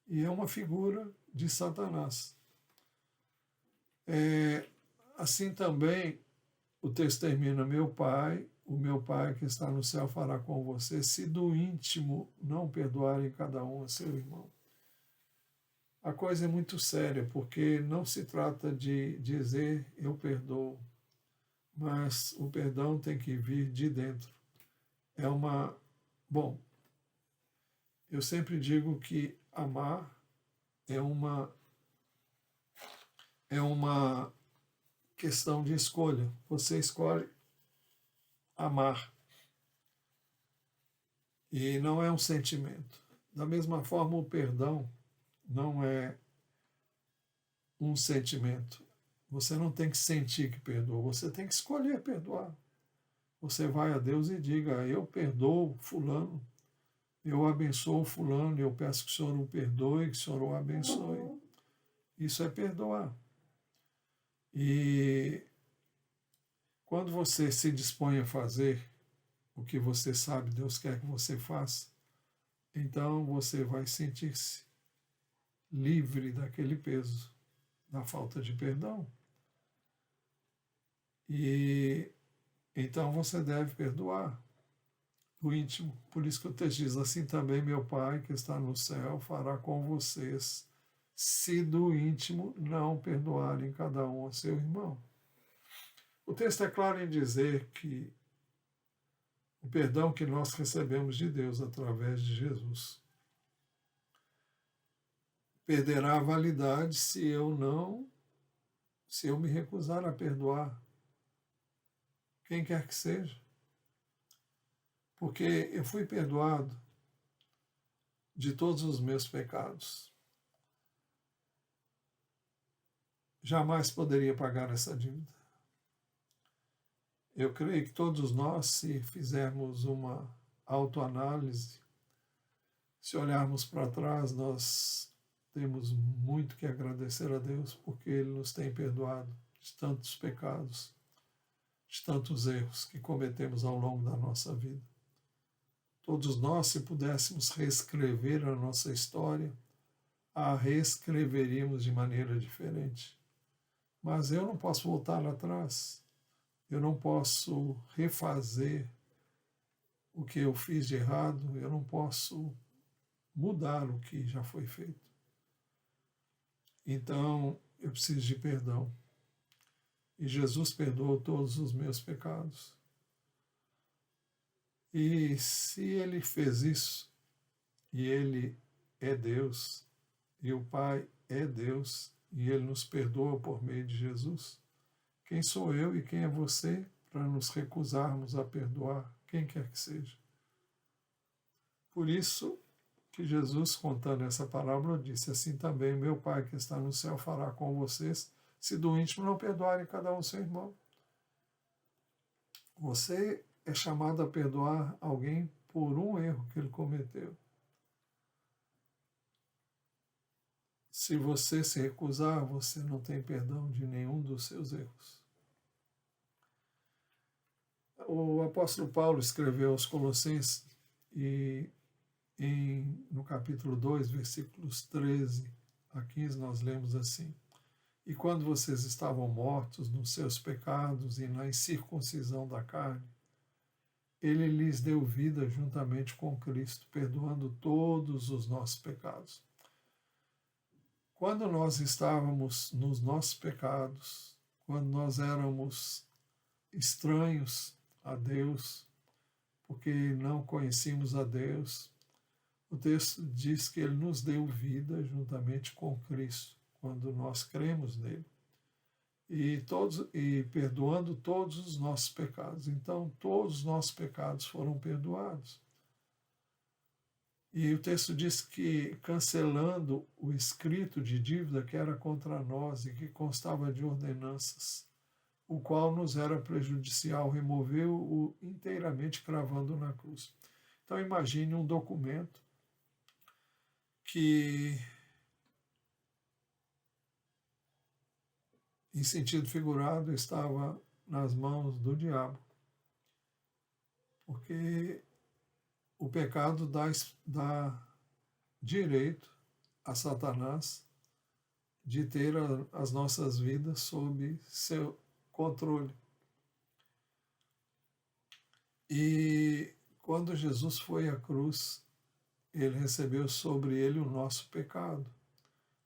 E é uma figura de Satanás. Assim também o texto termina: o meu Pai que está no céu fará com você, se do íntimo não perdoarem cada um a seu irmão. A coisa é muito séria, porque não se trata de dizer eu perdoo, mas o perdão tem que vir de dentro. Bom, eu sempre digo que amar é uma questão de escolha. Você escolhe amar. E não é um sentimento. Da mesma forma, o perdão não é um sentimento. Você não tem que sentir que perdoa, você tem que escolher perdoar. Você vai a Deus e diga: eu perdoo fulano, eu abençoo fulano, eu peço que o Senhor o perdoe, que o Senhor o abençoe. Isso é perdoar. E quando você se dispõe a fazer o que você sabe Deus quer que você faça, então você vai sentir-se livre daquele peso, da falta de perdão. E então você deve perdoar o íntimo. Por isso que o texto diz: assim também meu Pai que está no céu fará com vocês, se do íntimo não perdoarem cada um a seu irmão. O texto é claro em dizer que o perdão que nós recebemos de Deus através de Jesus perderá a validade se eu me recusar a perdoar quem quer que seja. porque eu fui perdoado de todos os meus pecados. Jamais poderia pagar essa dívida. Eu creio que todos nós, se fizermos uma autoanálise, se olharmos para trás, nós temos muito que agradecer a Deus, porque Ele nos tem perdoado de tantos pecados, de tantos erros que cometemos ao longo da nossa vida. Todos nós, se pudéssemos reescrever a nossa história, a reescreveríamos de maneira diferente. Mas eu não posso voltar lá atrás, eu não posso refazer o que eu fiz de errado, eu não posso mudar o que já foi feito. Então, eu preciso de perdão. E Jesus perdoou todos os meus pecados. E se Ele fez isso, e Ele é Deus, e o Pai é Deus, e Ele nos perdoa por meio de Jesus, quem sou eu e quem é você para nos recusarmos a perdoar quem quer que seja? Por isso que Jesus, contando essa parábola, disse: assim também meu Pai que está no céu fará com vocês, se do íntimo não perdoarem cada um seu irmão. Você é chamado a perdoar alguém por um erro que ele cometeu. Se você se recusar, você não tem perdão de nenhum dos seus erros. O apóstolo Paulo escreveu aos Colossenses e no capítulo 2, versículos 13 a 15, nós lemos assim: e quando vocês estavam mortos nos seus pecados e na incircuncisão da carne, Ele lhes deu vida juntamente com Cristo, perdoando todos os nossos pecados. Quando nós estávamos nos nossos pecados, quando nós éramos estranhos a Deus, porque não conhecíamos a Deus, o texto diz que Ele nos deu vida juntamente com Cristo, quando nós cremos nele, e perdoando todos os nossos pecados. Então, todos os nossos pecados foram perdoados. E o texto diz que, cancelando o escrito de dívida que era contra nós e que constava de ordenanças, o qual nos era prejudicial, removeu-o inteiramente, cravando na cruz. Então, imagine um documento que, em sentido figurado, estava nas mãos do diabo, porque o pecado dá direito a Satanás de ter as nossas vidas sob seu controle. E quando Jesus foi à cruz, Ele recebeu sobre Ele o nosso pecado.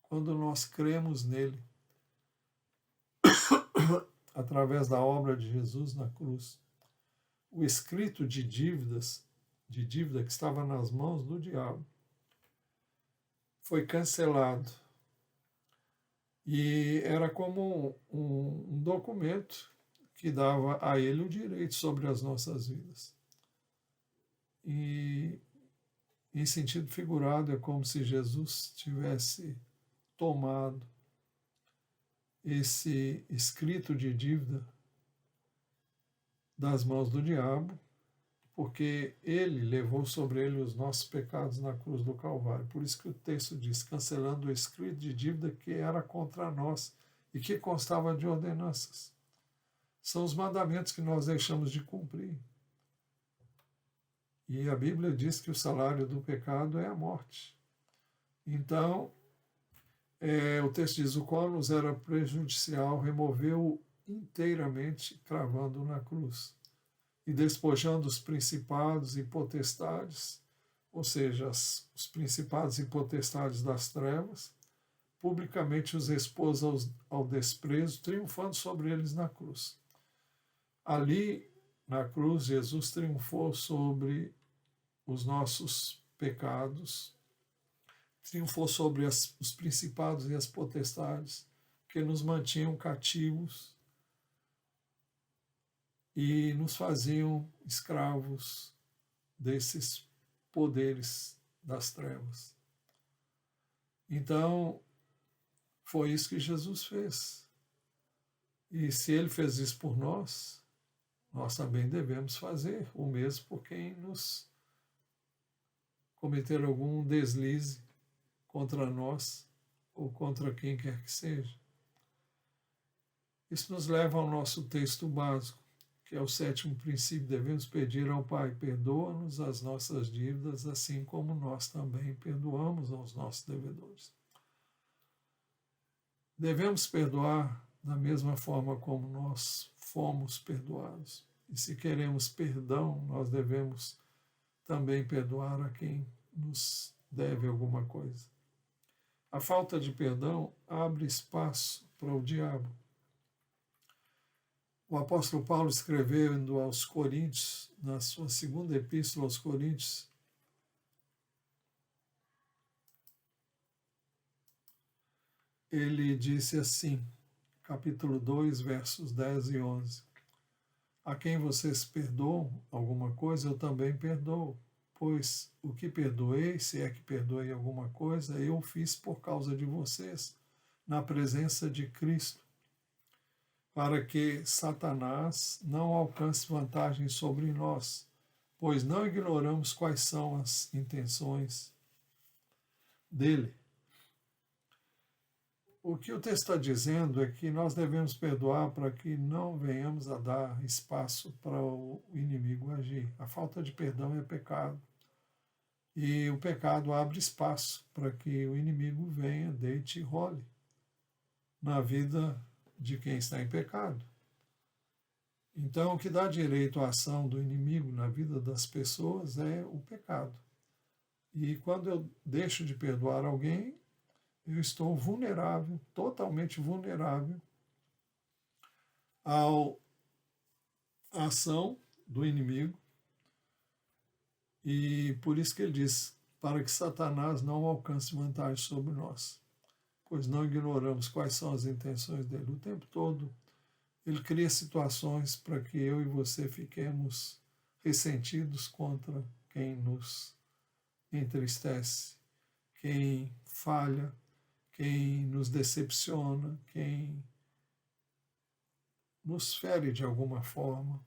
Quando nós cremos nele, através da obra de Jesus na cruz, o escrito de dívida que estava nas mãos do diabo foi cancelado. E era como um documento que dava a ele o direito sobre as nossas vidas. E, em sentido figurado, é como se Jesus tivesse tomado esse escrito de dívida das mãos do diabo, porque ele levou sobre ele os nossos pecados na cruz do Calvário. Por isso que o texto diz: cancelando o escrito de dívida que era contra nós e que constava de ordenanças. São os mandamentos que nós deixamos de cumprir. E a Bíblia diz que o salário do pecado é a morte. Então, o texto diz: o qual nos era prejudicial, removeu inteiramente, cravando na cruz. E despojando os principados e potestades, ou seja, os principados e potestades das trevas, publicamente os expôs ao desprezo, triunfando sobre eles na cruz. Ali, na cruz, Jesus triunfou sobre os nossos pecados, triunfou sobre os principados e as potestades que nos mantinham cativos e nos faziam escravos desses poderes das trevas. Então, foi isso que Jesus fez. E se ele fez isso por nós, nós também devemos fazer o mesmo por quem nos cometer algum deslize contra nós ou contra quem quer que seja. Isso nos leva ao nosso texto básico, que é o 7º princípio. Devemos pedir ao Pai: perdoa-nos as nossas dívidas, assim como nós também perdoamos aos nossos devedores. Devemos perdoar da mesma forma como nós fomos perdoados. E se queremos perdão, nós devemos também perdoar a quem nos deve alguma coisa. A falta de perdão abre espaço para o diabo. O apóstolo Paulo, escrevendo aos Coríntios, na sua 2ª epístola aos Coríntios, ele disse assim, capítulo 2, versos 10 e 11: a quem vocês perdoam alguma coisa, eu também perdoo, pois o que perdoei, se é que perdoei alguma coisa, eu fiz por causa de vocês, na presença de Cristo, para que Satanás não alcance vantagem sobre nós, pois não ignoramos quais são as intenções dele. O que o texto está dizendo é que nós devemos perdoar para que não venhamos a dar espaço para o inimigo agir. A falta de perdão é pecado. E o pecado abre espaço para que o inimigo venha, deite e role na vida de quem está em pecado. Então, o que dá direito à ação do inimigo na vida das pessoas é o pecado. E quando eu deixo de perdoar alguém, eu estou vulnerável, totalmente vulnerável à ação do inimigo. E por isso que ele diz, para que Satanás não alcance vantagem sobre nós, pois não ignoramos quais são as intenções dele. O tempo todo ele cria situações para que eu e você fiquemos ressentidos contra quem nos entristece, quem falha, quem nos decepciona, quem nos fere de alguma forma.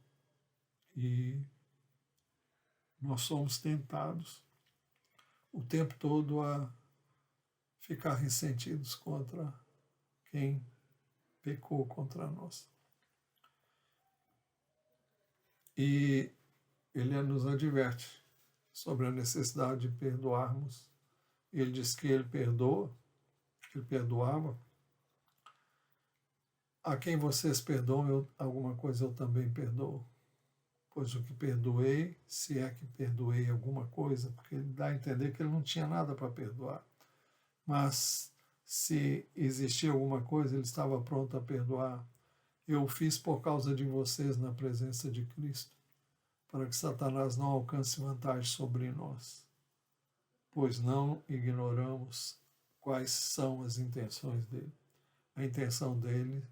E nós somos tentados o tempo todo a ficar ressentidos contra quem pecou contra nós. E ele nos adverte sobre a necessidade de perdoarmos. Ele diz que ele perdoa, que ele perdoava. A quem vocês perdoam alguma coisa, eu também perdoo. Pois o que perdoei, se é que perdoei alguma coisa, porque ele dá a entender que ele não tinha nada para perdoar. Mas se existia alguma coisa, ele estava pronto a perdoar. Eu fiz por causa de vocês na presença de Cristo, para que Satanás não alcance vantagem sobre nós, pois não ignoramos quais são as intenções dele. A intenção dele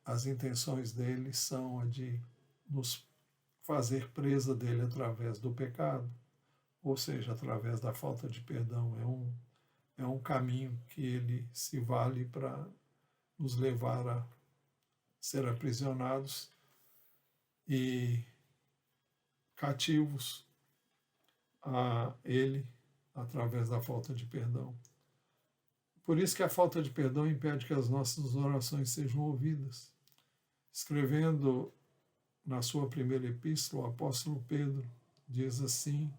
as intenções dele são a de nos fazer presa dele através do pecado, ou seja, através da falta de perdão. É um caminho que ele se vale para nos levar a ser aprisionados e cativos a ele através da falta de perdão. Por isso que a falta de perdão impede que as nossas orações sejam ouvidas. Escrevendo na sua primeira epístola, o apóstolo Pedro diz assim,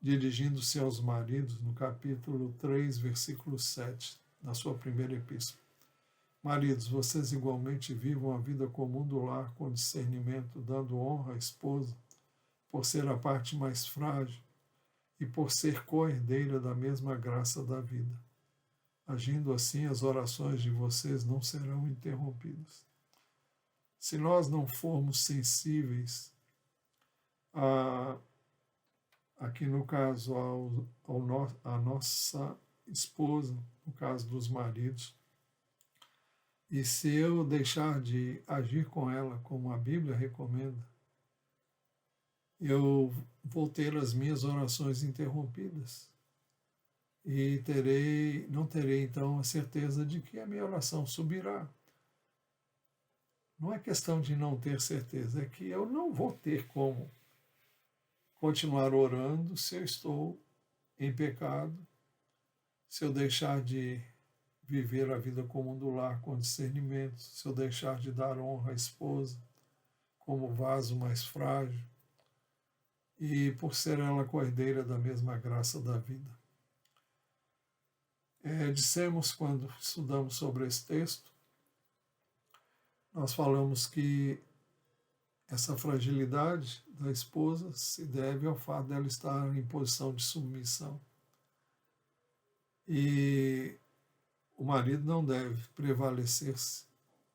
dirigindo-se aos maridos, no capítulo 3, versículo 7, na sua primeira epístola: maridos, vocês igualmente vivam a vida comum do lar com discernimento, dando honra à esposa, por ser a parte mais frágil e por ser co-herdeira da mesma graça da vida. Agindo assim, as orações de vocês não serão interrompidas. Se nós não formos sensíveis aqui no caso a nossa esposa, no caso dos maridos, e se eu deixar de agir com ela como a Bíblia recomenda, eu vou ter as minhas orações interrompidas e não terei então a certeza de que a minha oração subirá. Não é questão de não ter certeza, é que eu não vou ter como continuar orando se eu estou em pecado, se eu deixar de viver a vida comum do lar com discernimento, se eu deixar de dar honra à esposa como vaso mais frágil, e por ser ela cordeira da mesma graça da vida. Dissemos quando estudamos sobre esse texto, nós falamos que essa fragilidade da esposa se deve ao fato dela estar em posição de submissão. E o marido não deve prevalecer-se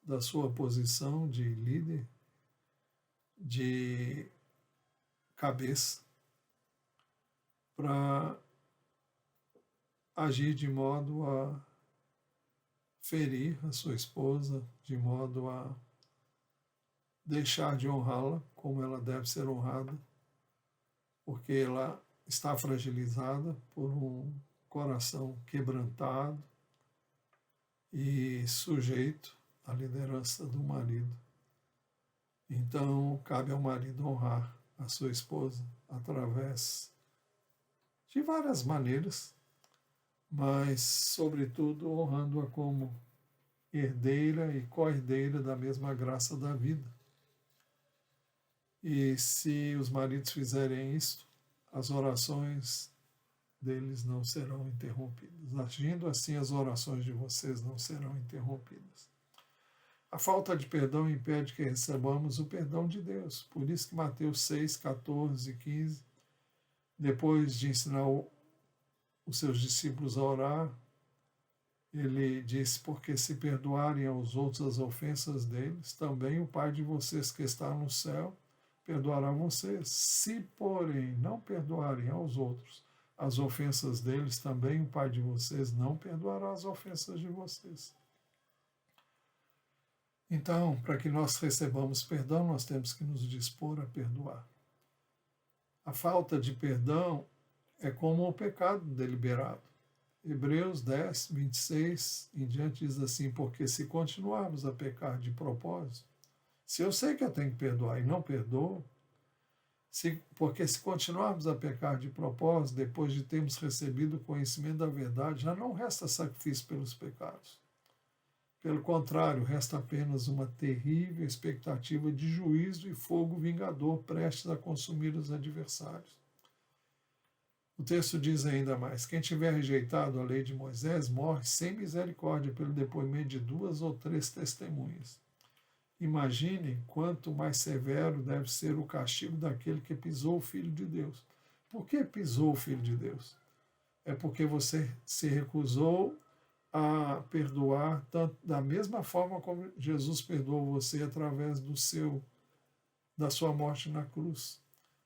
da sua posição de líder, de cabeça, para agir de modo a ferir a sua esposa, de modo a deixar de honrá-la como ela deve ser honrada, porque ela está fragilizada por um coração quebrantado e sujeito à liderança do marido. Então, cabe ao marido honrar a sua esposa através de várias maneiras, mas, sobretudo, honrando-a como herdeira e co-herdeira da mesma graça da vida. E se os maridos fizerem isto, as orações deles não serão interrompidas. Agindo assim, as orações de vocês não serão interrompidas. A falta de perdão impede que recebamos o perdão de Deus. Por isso que Mateus 6, 14 e 15, depois de ensinar os seus discípulos a orar, ele disse, porque se perdoarem aos outros as ofensas deles, também o Pai de vocês que está no céu perdoará vocês. Se, porém, não perdoarem aos outros as ofensas deles, também o Pai de vocês não perdoará as ofensas de vocês. Então, para que nós recebamos perdão, nós temos que nos dispor a perdoar. A falta de perdão é como o pecado deliberado. Hebreus 10, 26 em diante diz assim, porque se continuarmos a pecar de propósito, se eu sei que eu tenho que perdoar e não perdoo, porque se continuarmos a pecar de propósito, depois de termos recebido o conhecimento da verdade, já não resta sacrifício pelos pecados. Pelo contrário, resta apenas uma terrível expectativa de juízo e fogo vingador prestes a consumir os adversários. O texto diz ainda mais, quem tiver rejeitado a lei de Moisés morre sem misericórdia pelo depoimento de 2 ou 3 testemunhas. Imaginem quanto mais severo deve ser o castigo daquele que pisou o Filho de Deus. Por que pisou o Filho de Deus? É porque você se recusou a perdoar tanto, da mesma forma como Jesus perdoou você através da sua morte na cruz.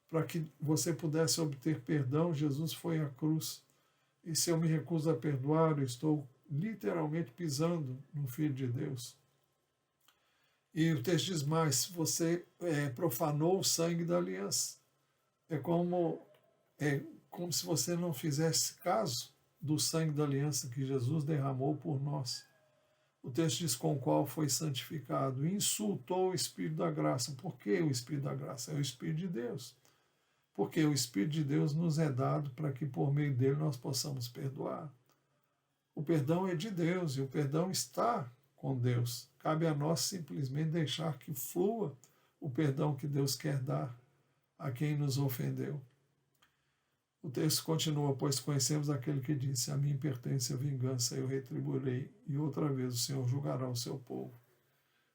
Para que você pudesse obter perdão, Jesus foi à cruz. E se eu me recuso a perdoar, eu estou literalmente pisando no Filho de Deus. E o texto diz mais, você profanou o sangue da aliança. É como se você não fizesse caso do sangue da aliança que Jesus derramou por nós. O texto diz com o qual foi santificado. Insultou o Espírito da graça. Por que o Espírito da graça? É o Espírito de Deus. Porque o Espírito de Deus nos é dado para que por meio dele nós possamos perdoar. O perdão é de Deus e o perdão está com Deus. Cabe a nós simplesmente deixar que flua o perdão que Deus quer dar a quem nos ofendeu. O texto continua, pois conhecemos aquele que disse, a mim pertence a vingança, eu retribuirei, e outra vez o Senhor julgará o seu povo.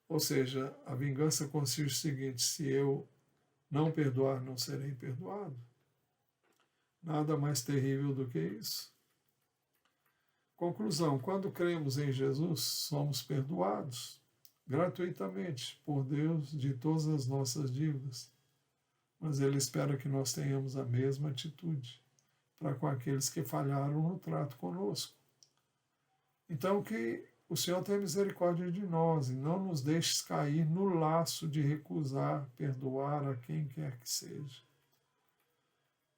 Ou seja, a vingança consiste no seguinte, se eu não perdoar, não serei perdoado. Nada mais terrível do que isso. Conclusão, quando cremos em Jesus, somos perdoados gratuitamente por Deus de todas as nossas dívidas. Mas Ele espera que nós tenhamos a mesma atitude para com aqueles que falharam no trato conosco. Então que o Senhor tenha misericórdia de nós e não nos deixe cair no laço de recusar perdoar a quem quer que seja.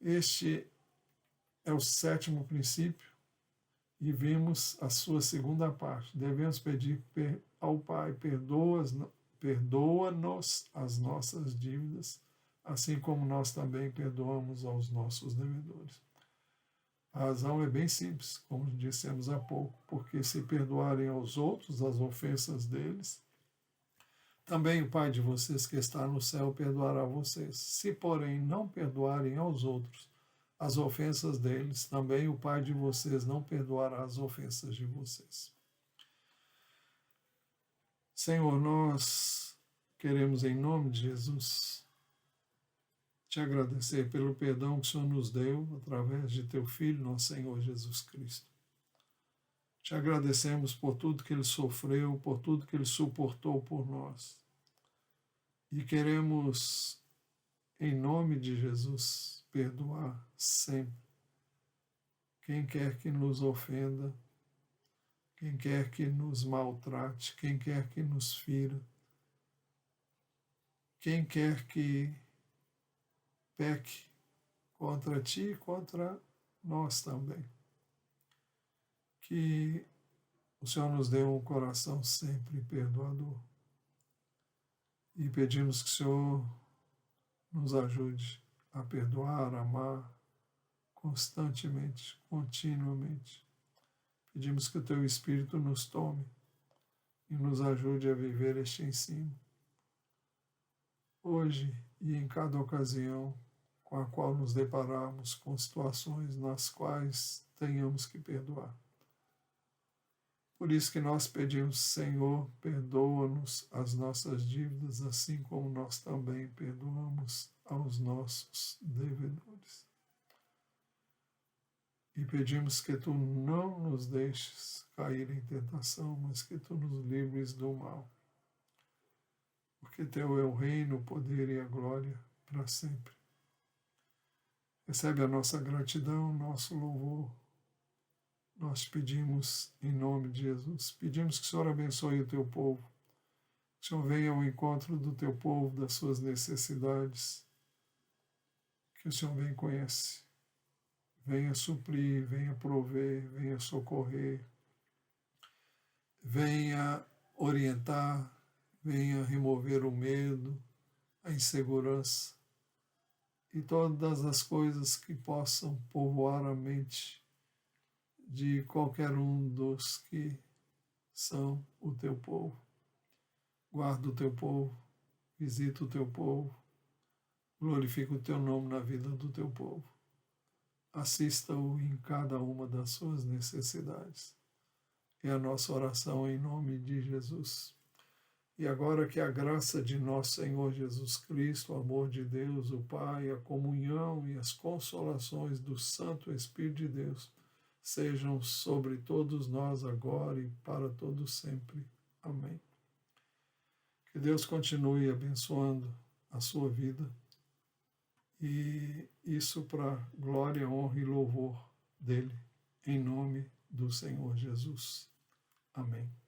Este é o 7º princípio e vimos a sua segunda parte. Devemos pedir ao Pai, perdoa-nos as nossas dívidas, assim como nós também perdoamos aos nossos devedores. A razão é bem simples, como dissemos há pouco, porque se perdoarem aos outros as ofensas deles, também o Pai de vocês que está no céu perdoará vocês. Se, porém, não perdoarem aos outros as ofensas deles, também o Pai de vocês não perdoará as ofensas de vocês. Senhor, nós queremos, em nome de Jesus, te agradecer pelo perdão que o Senhor nos deu através de teu Filho, nosso Senhor Jesus Cristo. Te agradecemos por tudo que ele sofreu, por tudo que ele suportou por nós. E queremos, em nome de Jesus, perdoar sempre quem quer que nos ofenda, quem quer que nos maltrate, quem quer que nos fira, quem quer que peque contra ti e contra nós também. Que o Senhor nos dê um coração sempre perdoador. E pedimos que o Senhor nos ajude a perdoar, a amar constantemente, continuamente. Pedimos que o teu Espírito nos tome e nos ajude a viver este ensino. Hoje e em cada ocasião com a qual nos depararmos com situações nas quais tenhamos que perdoar. Por isso que nós pedimos, Senhor, perdoa-nos as nossas dívidas, assim como nós também perdoamos aos nossos devedores. E pedimos que tu não nos deixes cair em tentação, mas que tu nos livres do mal. Porque teu é o reino, o poder e a glória para sempre. Recebe a nossa gratidão, nosso louvor. Nós pedimos em nome de Jesus. Pedimos que o Senhor abençoe o teu povo. Que o Senhor venha ao encontro do teu povo, das suas necessidades. Que o Senhor bem conhece. Venha suprir, venha prover, venha socorrer. Venha orientar, venha remover o medo, a insegurança e todas as coisas que possam povoar a mente de qualquer um dos que são o teu povo. Guarda o teu povo, visita o teu povo, glorifica o teu nome na vida do teu povo. Assista-o em cada uma das suas necessidades. É a nossa oração em nome de Jesus. E agora que a graça de nosso Senhor Jesus Cristo, o amor de Deus, o Pai, a comunhão e as consolações do Santo Espírito de Deus sejam sobre todos nós agora e para todos sempre. Amém. Que Deus continue abençoando a sua vida e isso para glória, honra e louvor dele, em nome do Senhor Jesus. Amém.